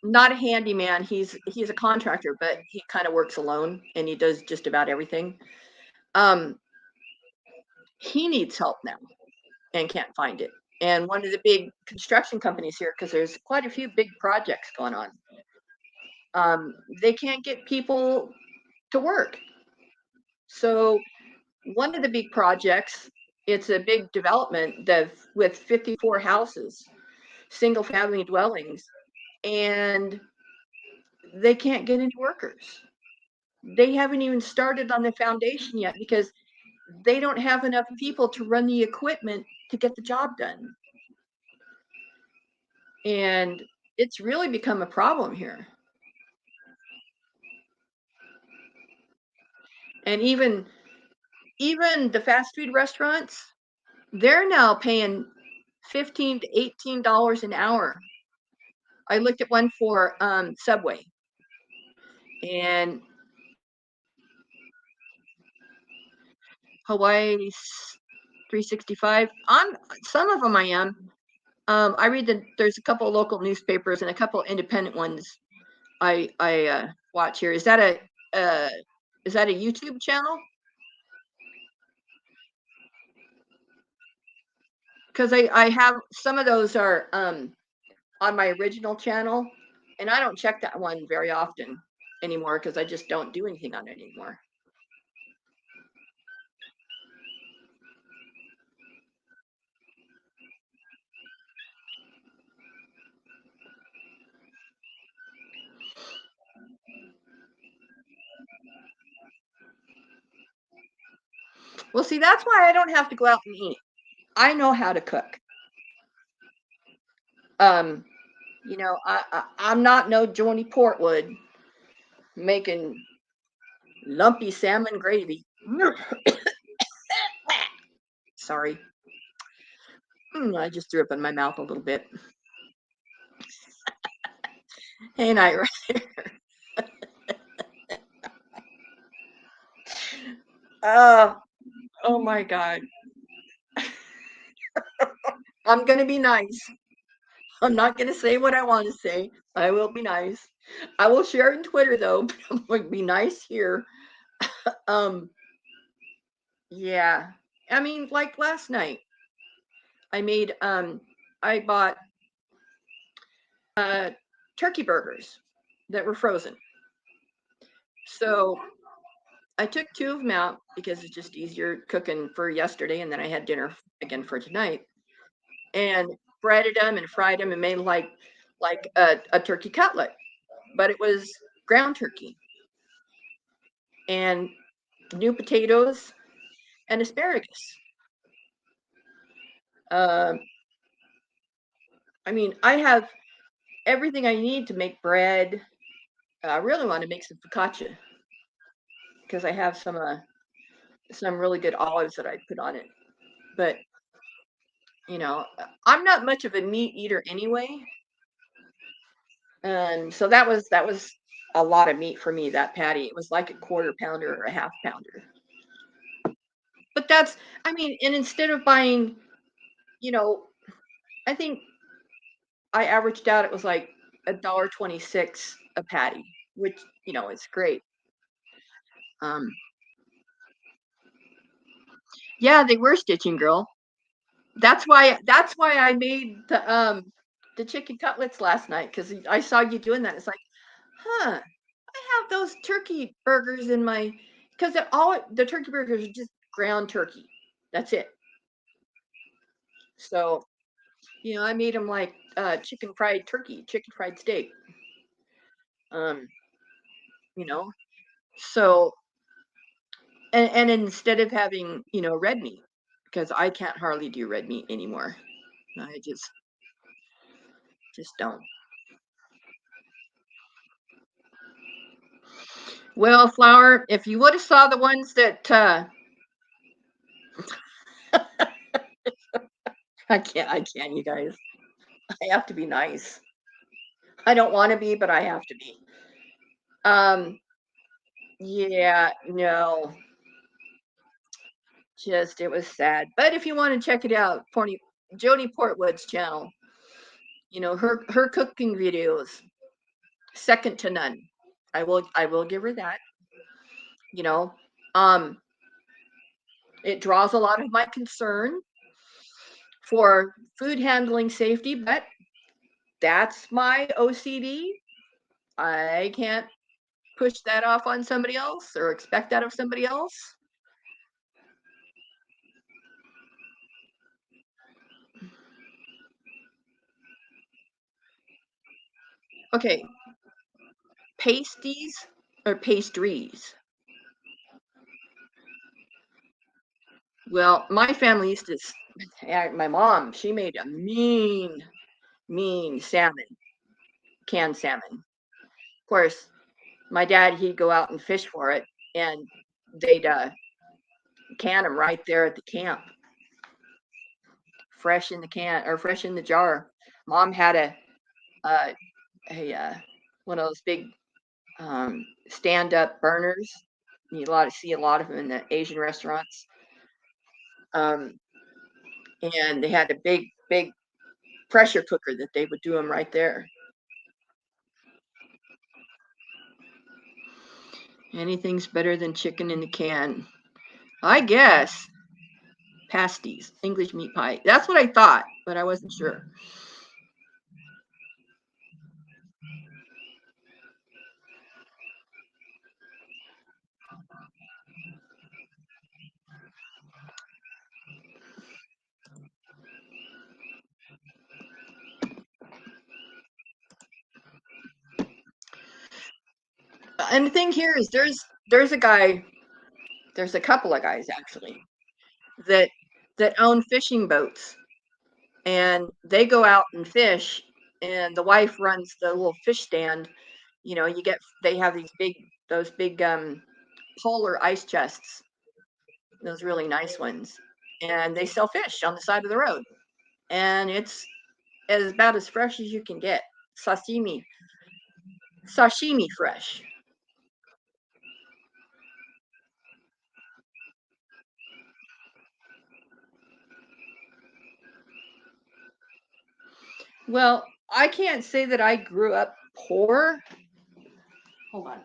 not a handyman. He's a contractor, but he kind of works alone and he does just about everything. Um, he needs help now and can't find it. And one of the big construction companies here, because there's quite a few big projects going on, they can't get people to work. So one of the big projects, it's a big development that with 54 houses, single family dwellings, and they can't get any workers. They haven't even started on the foundation yet because they don't have enough people to run the equipment to get the job done. And it's really become a problem here. And even the fast food restaurants, they're now paying 15 to $18 an hour. I looked at one for Subway, and Hawaii 365. On some of them, I am. I read that there's a couple of local newspapers and a couple of independent ones. I watch here. Uh, is that a YouTube channel? Because I have some of those are on my original channel, and I don't check that one very often anymore because I just don't do anything on it anymore. Well, see, that's why I don't have to go out and eat. I know how to cook. Um, I'm not no Joni Portwood making lumpy salmon gravy. Sorry. I just threw up in my mouth a little bit. Hey, night. Oh, oh my God. I'm gonna be nice. I'm not gonna say what I want to say. I will be nice. I will share it on Twitter though, but I'm going to be nice here. Um, yeah. I mean, like last night, I made I bought uh turkey burgers that were frozen. So I took two of them out because it's just easier cooking for yesterday, and then I had dinner again for tonight. And breaded them and fried them and made like a turkey cutlet, but it was ground turkey and new potatoes and asparagus. Um, I mean, I have everything I need to make bread. I really want to make some focaccia because I have some really good olives that I put on it. But I'm not much of a meat eater anyway, and so that was a lot of meat for me. That patty, it was like a quarter pounder or a half pounder. But that's, I mean, and instead of buying, you know, I think I averaged out it was like $1.26 a patty, which it's great. Um, yeah, they were stitching, girl. That's why I made the chicken cutlets last night because I saw you doing that. It's like, huh, I have those turkey burgers in my because all the turkey burgers are just ground turkey. That's it. So I made them like chicken fried turkey, chicken fried steak. Um, you know, so and instead of having red meat because I can't hardly do red meat anymore. I just don't. Well, Flower, if you would have saw the ones that I can't, you guys. I have to be nice. I don't want to be, but I have to be. Um, yeah, no, just it was sad. But if you want to check it out, Jody Portwood's channel, her cooking videos, second to none. I will give her that. You know, um, it draws a lot of my concern for food handling safety, but that's my OCD. I can't push that off on somebody else or expect that of somebody else. Okay, pasties or pastries? Well, my family used to. My mom, she made a mean salmon, canned salmon. Of course, my dad, he'd go out and fish for it, and they'd can them right there at the camp, fresh in the can or fresh in the jar. Mom had a, a one of those big stand-up burners. You see a lot of them in the Asian restaurants. Um, and they had a big pressure cooker that they would do them right there. Anything's better than chicken in the can, I guess. Pasties, English meat pie. That's what I thought, but I wasn't sure. and the thing here is there's a guy, there's a couple of guys actually that own fishing boats, and they go out and fish, and the wife runs the little fish stand. You know, they have those big polar ice chests, those really nice ones, and they sell fish on the side of the road, and it's about as fresh as you can get. Sashimi, sashimi fresh. Well, I can't say that I grew up poor. Hold on.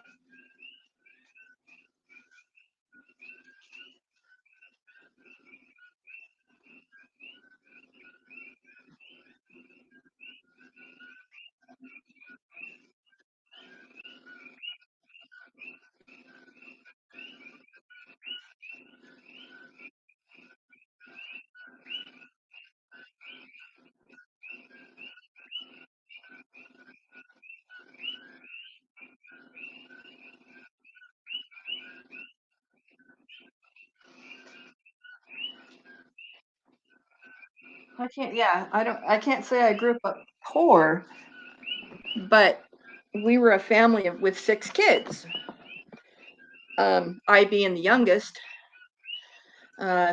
I can't. Yeah, I don't. I can't say I grew up poor, but we were a family with 6 kids. I being the youngest,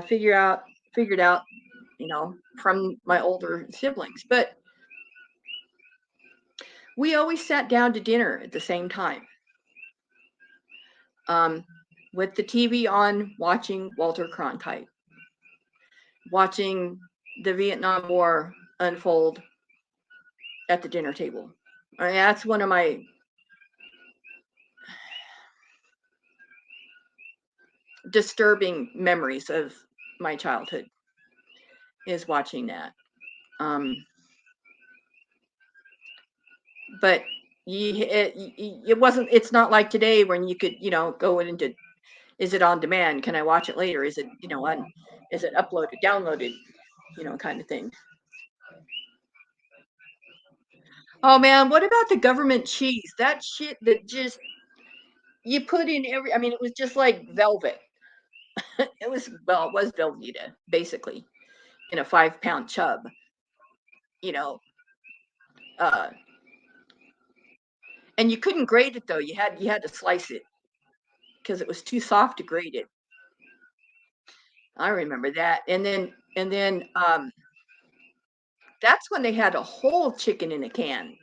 figured out, you know, from my older siblings. But we always sat down to dinner at the same time, um, with the TV on, watching Walter Cronkite, watching the Vietnam War unfold at the dinner table. I mean, that's one of my disturbing memories of my childhood, is watching that. Um, but it wasn't. It's not like today when you could, go into, is it on demand? Can I watch it later? Is it, on? Is it uploaded, downloaded? Kind of thing. Oh man, what about the government cheese? That shit that just you put in every. I mean, it was just like velvet. It was Velveeta basically in a 5 pound chub. You know, uh, and you couldn't grate it though. You had to slice it because it was too soft to grate it. I remember that. And then that's when they had a whole chicken in a can.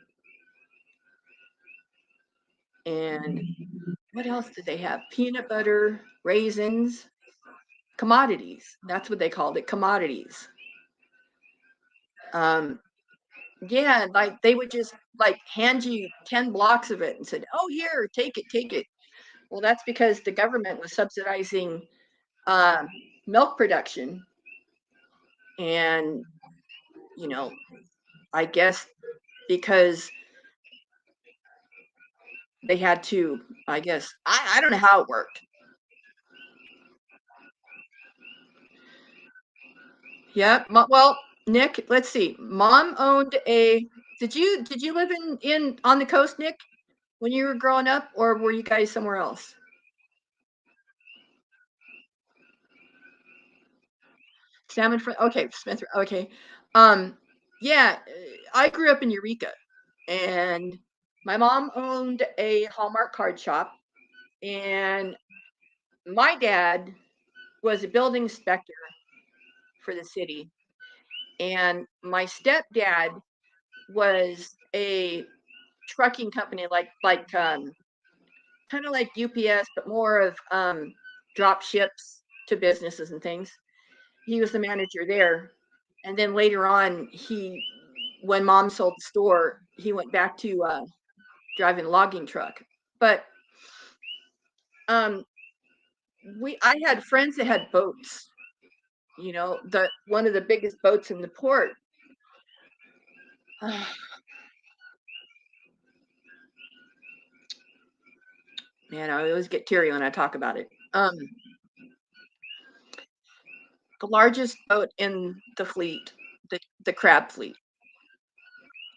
And what else did they have? Peanut butter, raisins, commodities. That's what they called it, commodities. Um, yeah, like they would just like hand you 10 blocks of it and said, "Oh, here, take it, take it." Well, that's because the government was subsidizing um, milk production, and you know, I guess because they had to. I guess I don't know how it worked. Yeah. Well, Nick, let's see. Mom owned a. Did you live in on the coast, Nick, when you were growing up, or were you guys somewhere else? Salmon. Okay, Smith. Okay. Um. Yeah, I grew up in Eureka, and my mom owned a Hallmark card shop, and my dad was a building inspector for the city, and my stepdad was a trucking company, like kind of like UPS, but more of drop ships to businesses and things. He was the manager there, and then later on, when mom sold the store, he went back to driving a logging truck. But um, I had friends that had boats. The one of the biggest boats in the port. Man, I always get teary when I talk about it. The largest boat in the fleet, the crab fleet.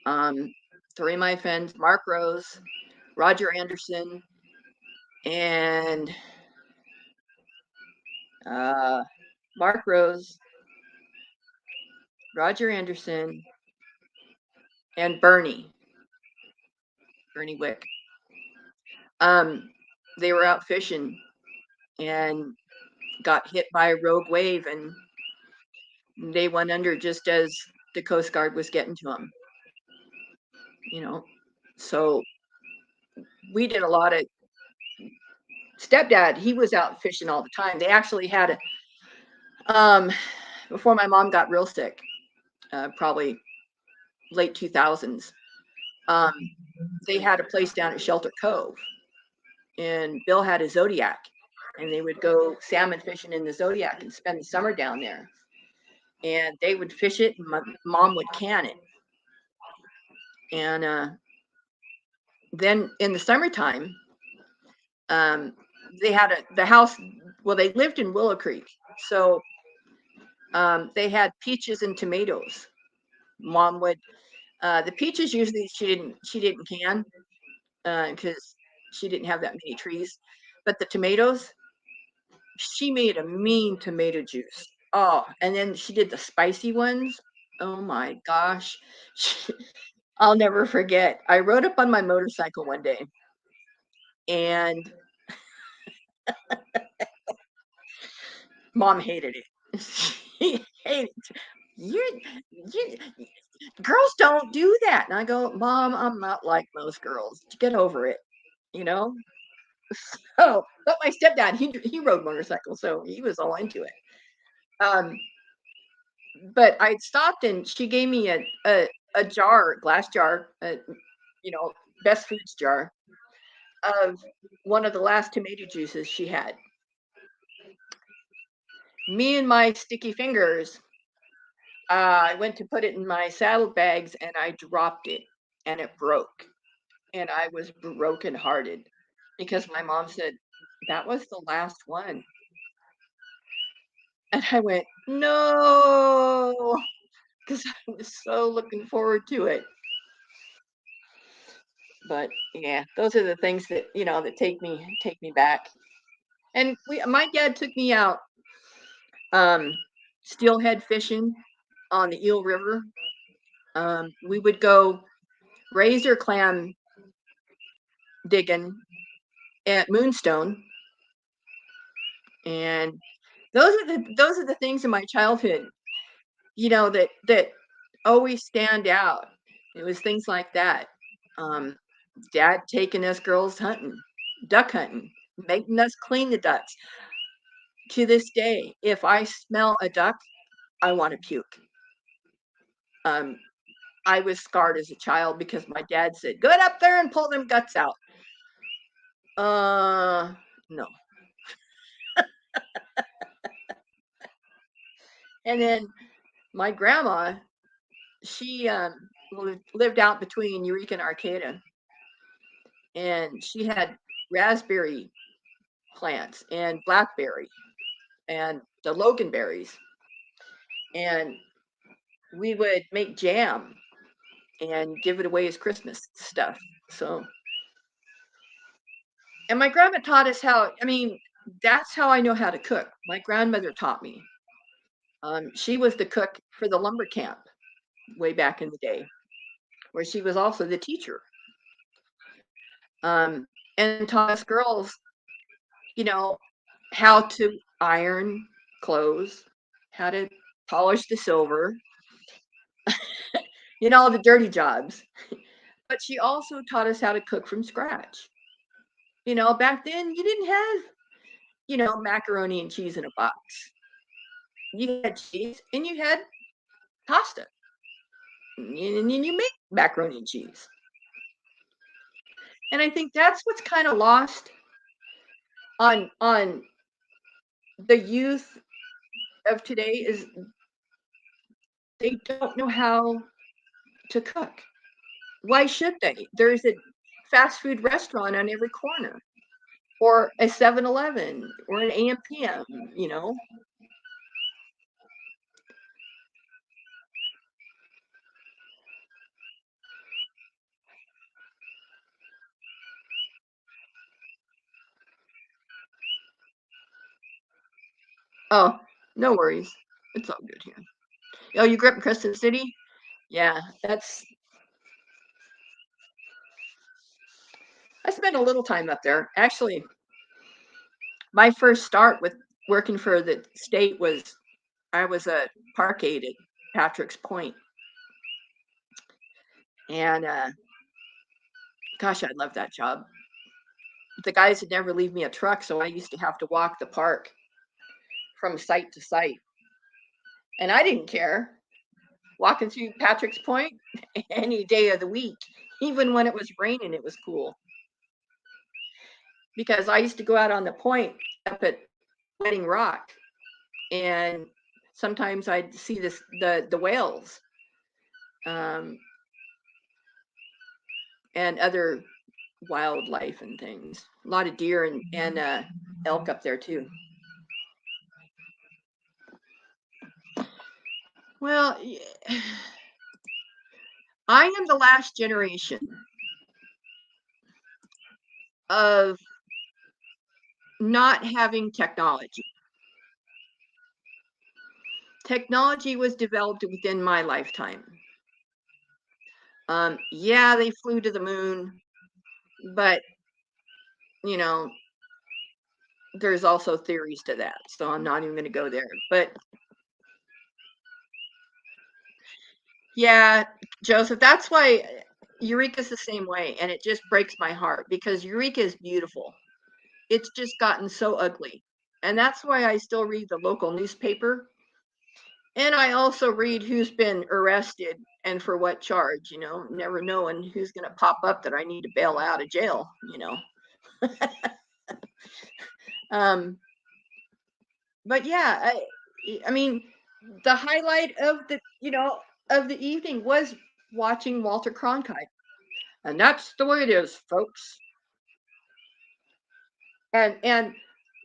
Um, Three of my friends, Mark Rose, Roger Anderson, and uh, Mark Rose, Roger Anderson, and Bernie Wick. Um, they were out fishing and got hit by a rogue wave, and they went under just as the Coast Guard was getting to them. You know, so we did a lot of stepdad. He was out fishing all the time. They actually had a before my mom got real sick, probably late 2000s. Um, they had a place down at Shelter Cove, and Bill had a Zodiac, and they would go salmon fishing in the Zodiac and spend the summer down there. And they would fish it, and my mom would can it. And then in the summertime, um, they had the house. Well, they lived in Willow Creek, so they had peaches and tomatoes. Mom would the peaches usually she didn't can because she didn't have that many trees, but the tomatoes she made a mean tomato juice. Oh, and then she did the spicy ones. Oh my gosh. I'll never forget. I rode up on my motorcycle one day and mom hated it. She hated it. You girls don't do that. And I go, Mom, I'm not like most girls. Get over it, you know? Oh, but my stepdad, he rode motorcycles, so he was all into it. Um, but I stopped and she gave me a jar, glass jar, you know, best foods jar of one of the last tomato juices she had. Me and my sticky fingers, I went to put it in my saddlebags and I dropped it and it broke. And I was brokenhearted because my mom said, that was the last one. And I went, no, because I was so looking forward to it. But yeah, those are the things that that take me back. And my dad took me out um, steelhead fishing on the Eel River. We would go razor clam digging at Moonstone, and those are the things in my childhood, that always stand out. It was things like that. Um, Dad taking us girls hunting, duck hunting, making us clean the ducks. To this day, if I smell a duck, I want to puke. Um, I was scarred as a child because my dad said, "Get up there and pull them guts out." No. And then my grandma, she lived out between Eureka and Arcata, and she had raspberry plants and blackberry and the loganberries, and we would make jam and give it away as Christmas stuff. So, and my grandma taught us how. I mean, that's how I know how to cook. My grandmother taught me. She was the cook for the lumber camp way back in the day, where she was also the teacher, um, and taught us girls, you know, how to iron clothes, how to polish the silver, the dirty jobs. But she also taught us how to cook from scratch. Back then you didn't have, macaroni and cheese in a box. You had cheese and you had pasta, and you make macaroni and cheese. And I think that's what's kind of lost on the youth of today is they don't know how to cook. Why should they? There's a fast food restaurant on every corner, or a 7-Eleven, or an AM PM, you know? Oh, no worries. It's all good here. Oh, you grew up in Crescent City? Yeah, that's I spent a little time up there. Actually, my first start with working for the state was I was a park aide at Patrick's Point, and gosh, I love that job. The guys would never leave me a truck, so I used to have to walk the park from site to site, and I didn't care. Walking through Patrick's Point any day of the week, even when it was raining, it was cool because I used to go out on the point up at Wedding Rock, and sometimes I'd see the whales, um, and other wildlife and things. A lot of deer and elk up there too. Well, I am the last generation of not having technology. Technology was developed within my lifetime. Yeah, they flew to the moon, but you know, there's also theories to that, so I'm not even going to go there. But yeah, Joseph, that's why Eureka's the same way, and it just breaks my heart because Eureka is beautiful. It's just gotten so ugly, and that's why I still read the local newspaper, and I also read who's been arrested and for what charge. Never knowing who's going to pop up that I need to bail out of jail. Um, but yeah, I mean, the highlight of the evening was watching Walter Cronkite, and that's the way it is, folks. And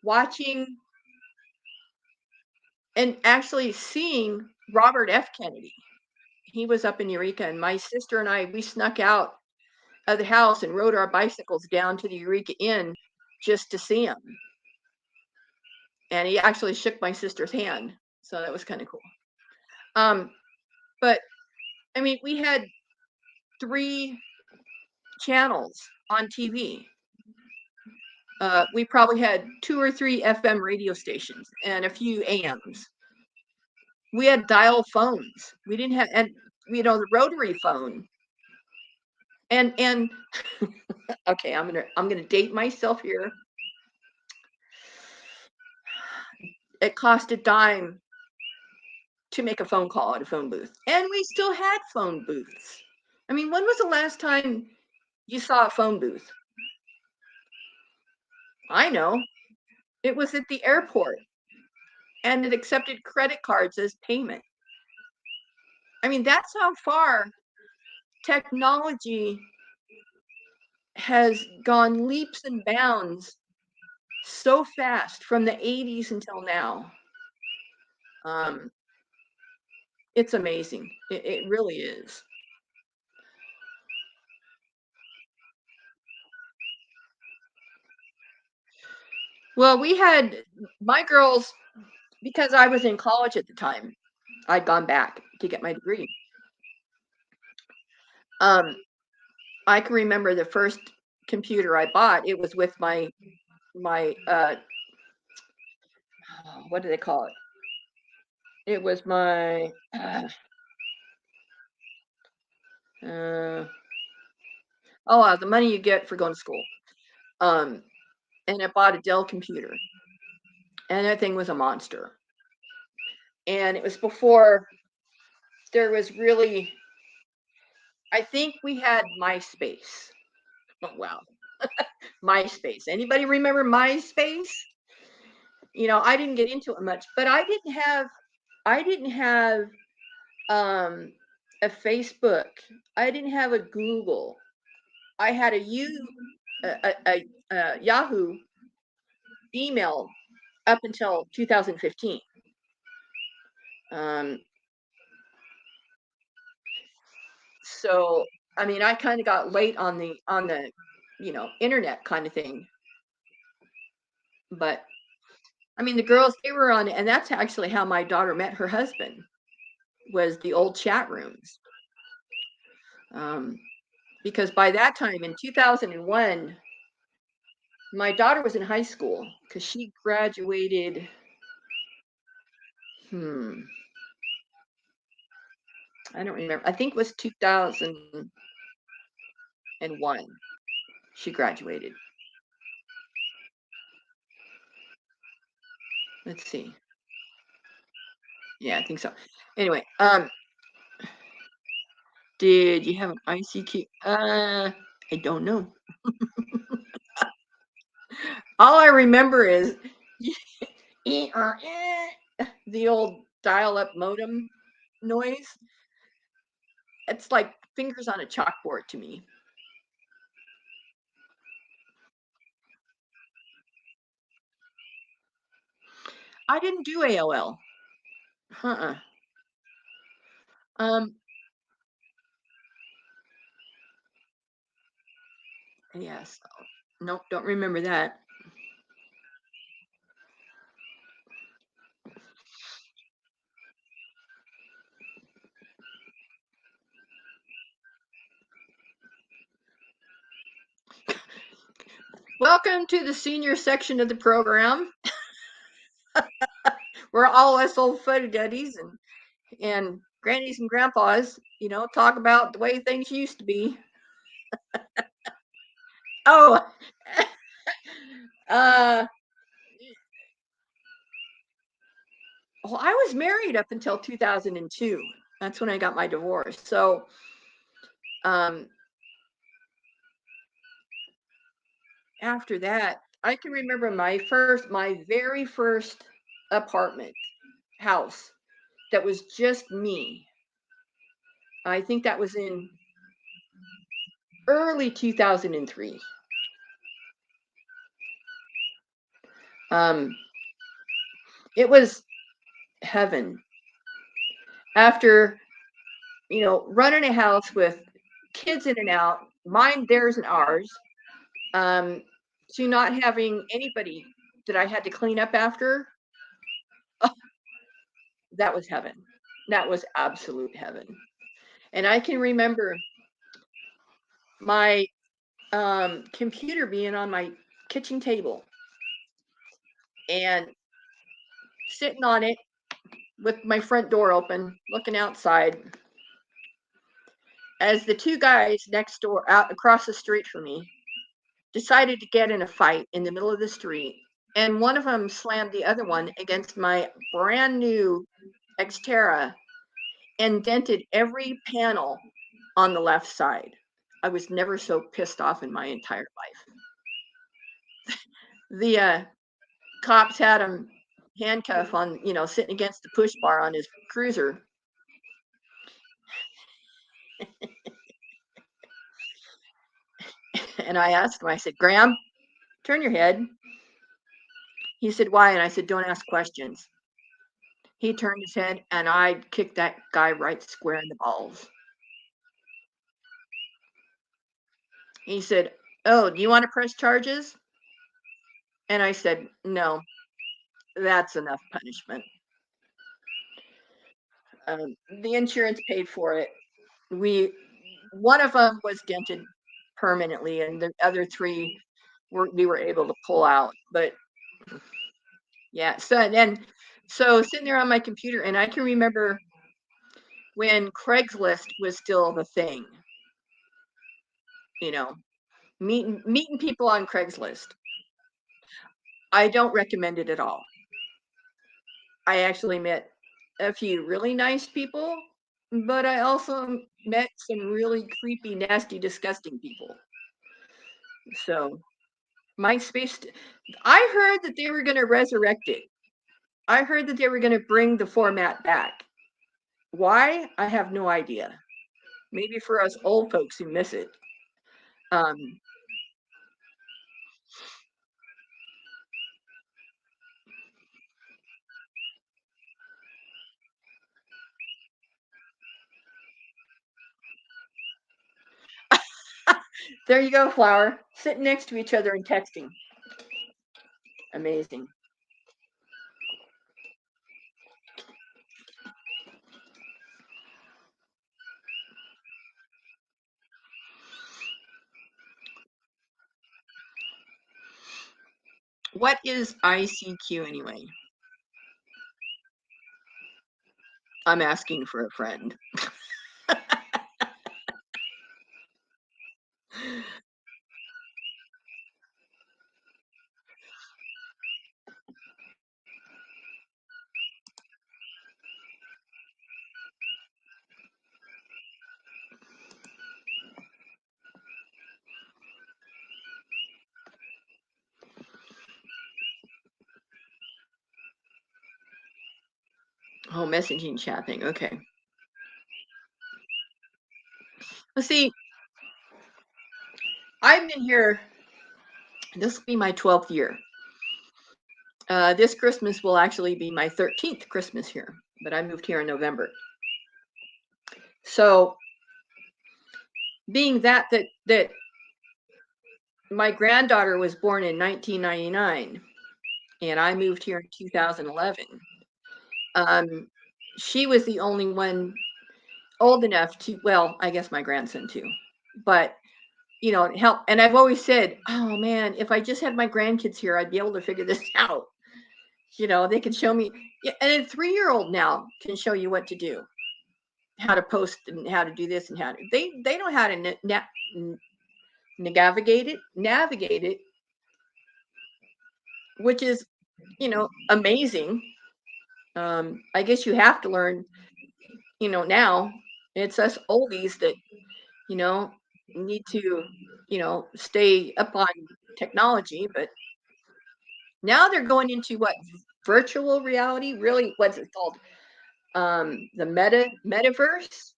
watching and actually seeing Robert F. Kennedy. He was up in Eureka, and my sister and I we snuck out of the house and rode our bicycles down to the Eureka Inn just to see him. And he actually shook my sister's hand, so that was kind of cool. Um, but I mean, we had 3 channels on TV. We probably had 2 or 3 FM radio stations and a few AMs. We had dial phones. We didn't have, and the rotary phone. And okay, I'm gonna date myself here. It cost a dime to make a phone call at a phone booth, and we still had phone booths. I mean, when was the last time you saw a phone booth? I know. It was at the airport, and it accepted credit cards as payment. I mean, that's how far technology has gone leaps and bounds so fast from the 80s until now. Um, it's amazing. It really is. Well, we had my girls, because I was in college at the time. I'd gone back to get my degree. Um, I can remember the first computer I bought. It was with my what do they call it? It was my uh, the money you get for going to school. Um, and I bought a Dell computer, and that thing was a monster. And it was before there was really. I think we had MySpace. Oh wow, MySpace. Anybody remember MySpace? I didn't get into it much, but I didn't have um a Facebook. I didn't have a Google. I had a Yahoo email up until 2015. Um, so I mean, I kind of got late on the internet kind of thing, but I mean, the girls, they were on, and that's actually how my daughter met her husband, was the old chat rooms. Um, because by that time in 2001, my daughter was in high school because she graduated. Hmm, I don't remember. I think it was 2001. She graduated. Let's see. Yeah, I think so. Anyway, did you have an ICQ? I don't know. All I remember is the old dial-up modem noise. It's like fingers on a chalkboard to me. I didn't do AOL. Uh-uh. Um, yes. Nope, don't remember that. Welcome to the senior section of the program. We're all us old fuddy duddies and grannies and grandpas, talk about the way things used to be. Oh, uh, well, I was married up until 2002. That's when I got my divorce. So, um, after that, I can remember my very first apartment house that was just me. I think that was in early 2003. Um, it was heaven. After, running a house with kids in and out, mine, theirs, and ours, um, to not having anybody that I had to clean up after, that was heaven. That was absolute heaven. And I can remember my computer being on my kitchen table and sitting on it with my front door open, looking outside, as the two guys next door, out across the street from me, decided to get in a fight in the middle of the street. And one of them slammed the other one against my brand new Xterra and dented every panel on the left side. I was never so pissed off in my entire life. The cops had him handcuffed on, sitting against the push bar on his cruiser. And I asked him, I said, Graham, turn your head. He said, why? And I said, don't ask questions. He turned his head and I kicked that guy right square in the balls. He said, oh, do you want to press charges? And I said, no, that's enough punishment. The insurance paid for it. One of them was dented permanently, and the other three we were able to pull out. But yeah, so sitting there on my computer, and I can remember when Craigslist was still the thing. You know, meeting people on Craigslist. I don't recommend it at all. I actually met a few really nice people, but I also met some really creepy, nasty, disgusting people. So MySpace, I heard that they were going to resurrect it. I heard that they were going to bring the format back. Why? I have no idea. Maybe for us old folks who miss it. Um, there you go, Flower. Sitting next to each other and texting. Amazing. What is ICQ anyway? I'm asking for a friend. Oh, messaging chatting. Okay. Let's see. I've been here. This will be my 12th year. This Christmas will actually be my 13th Christmas here, but I moved here in November. So, being that my granddaughter was born in 1999, and I moved here in 2011. She was the only one old enough to, well, I guess my grandson too, but help. And I've always said, oh man, if I just had my grandkids here, I'd be able to figure this out. They could show me. Yeah, and a 3-year-old now can show you what to do, how to post and how to do this and how to. They know how to navigate it, which is amazing. I guess you have to learn. Now it's us oldies that you know need to stay up on technology, but now they're going into what, virtual reality, really, what's it called, the metaverse,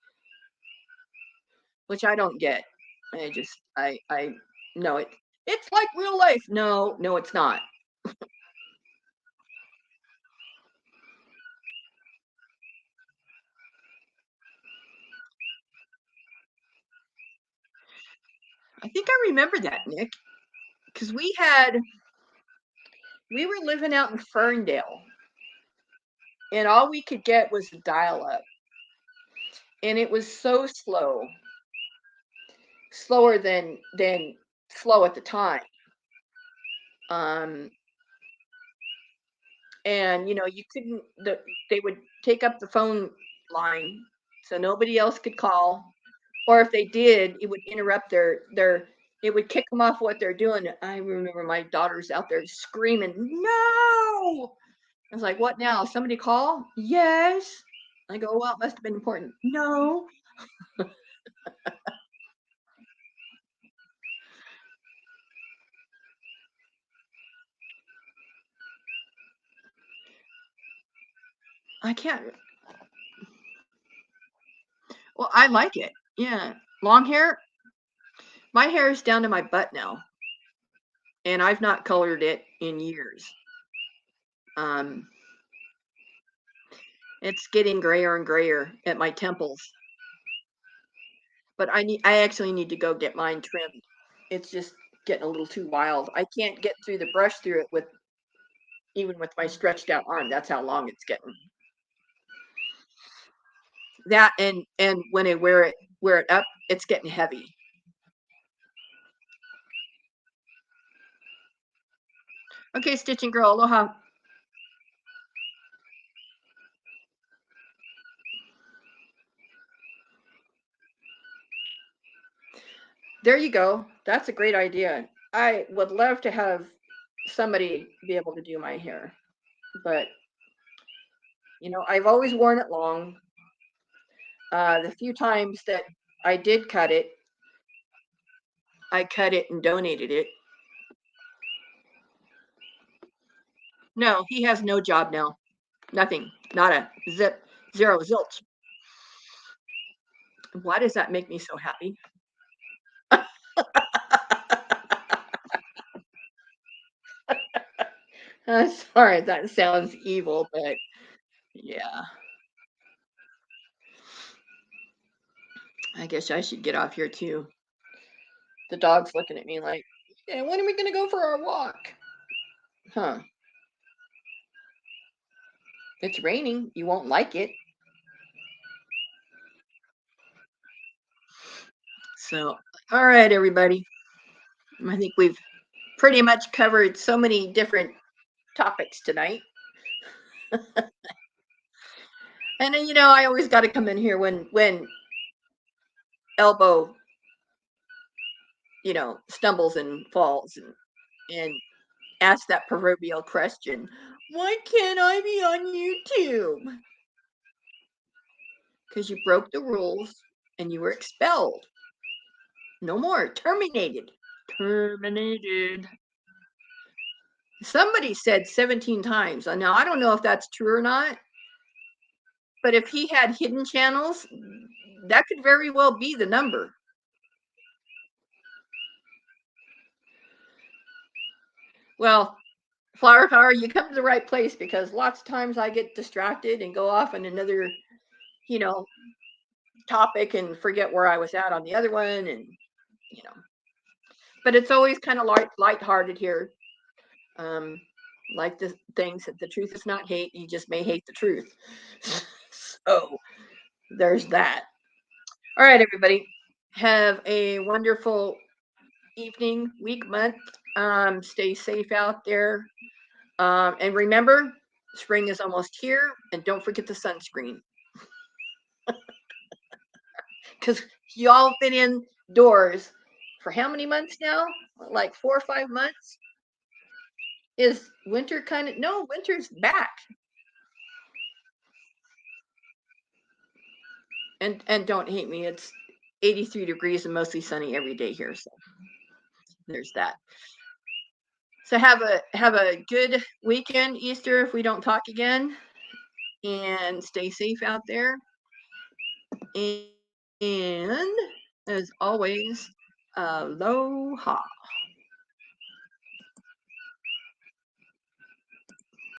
which I don't get. I know it's like real life. No, no, it's not. I think I remember that, Nick, because we were living out in Ferndale, and all we could get was dial up, and it was so slower than slow at the time. Um, and you couldn't. They would take up the phone line, so nobody else could call, or if they did, it would interrupt their. It would kick them off what they're doing. I remember my daughter's out there screaming, "No!" I was like, "What now? Somebody call?" Yes. I go, "Well, it must have been important." No, I can't. Well, I like it. Yeah, long hair. My hair is down to my butt now, and I've not colored it in years. Um, it's getting grayer and grayer at my temples, but I actually need to go get mine trimmed. It's just getting a little too wild. I can't get through the brush through it with even with my stretched out arm. That's how long it's getting. That and when I wear it up, it's getting heavy. Okay, stitching girl, aloha. There you go. That's a great idea. I would love to have somebody be able to do my hair, but I've always worn it long. The few times that I did cut it, I cut it and donated it. No, he has no job now. Nothing. Not a zip. Zero zilch. Why does that make me so happy? Sorry, that sounds evil, but yeah, I guess I should get off here too. The dog's looking at me like, yeah, when are we gonna go for our walk? Huh? It's raining. You won't like it. So, all right, everybody. I think we've pretty much covered so many different topics tonight. And then, I always got to come in here when Elbow, stumbles and falls and ask that proverbial question, why can't I be on YouTube? Because you broke the rules and you were expelled. No more. Terminated. Terminated. Somebody said 17 times. Now, I don't know if that's true or not, but if he had hidden channels, that could very well be the number. Well, Flower Power, you come to the right place because lots of times I get distracted and go off on another, you know, topic and forget where I was at on the other one, and you know. But it's always kind of lighthearted here. Um, like the things that the truth is not hate, you just may hate the truth. So there's that. All right, everybody. Have a wonderful evening, week, month. Stay safe out there. And remember, spring is almost here. And don't forget the sunscreen. Because y'all been indoors for how many months now? Like 4 or 5 months? Is winter kind of, no, winter's back. And don't hate me. It's 83 degrees and mostly sunny every day here. So there's that. So have a good weekend, Easter, if we don't talk again, and stay safe out there. And as always, aloha.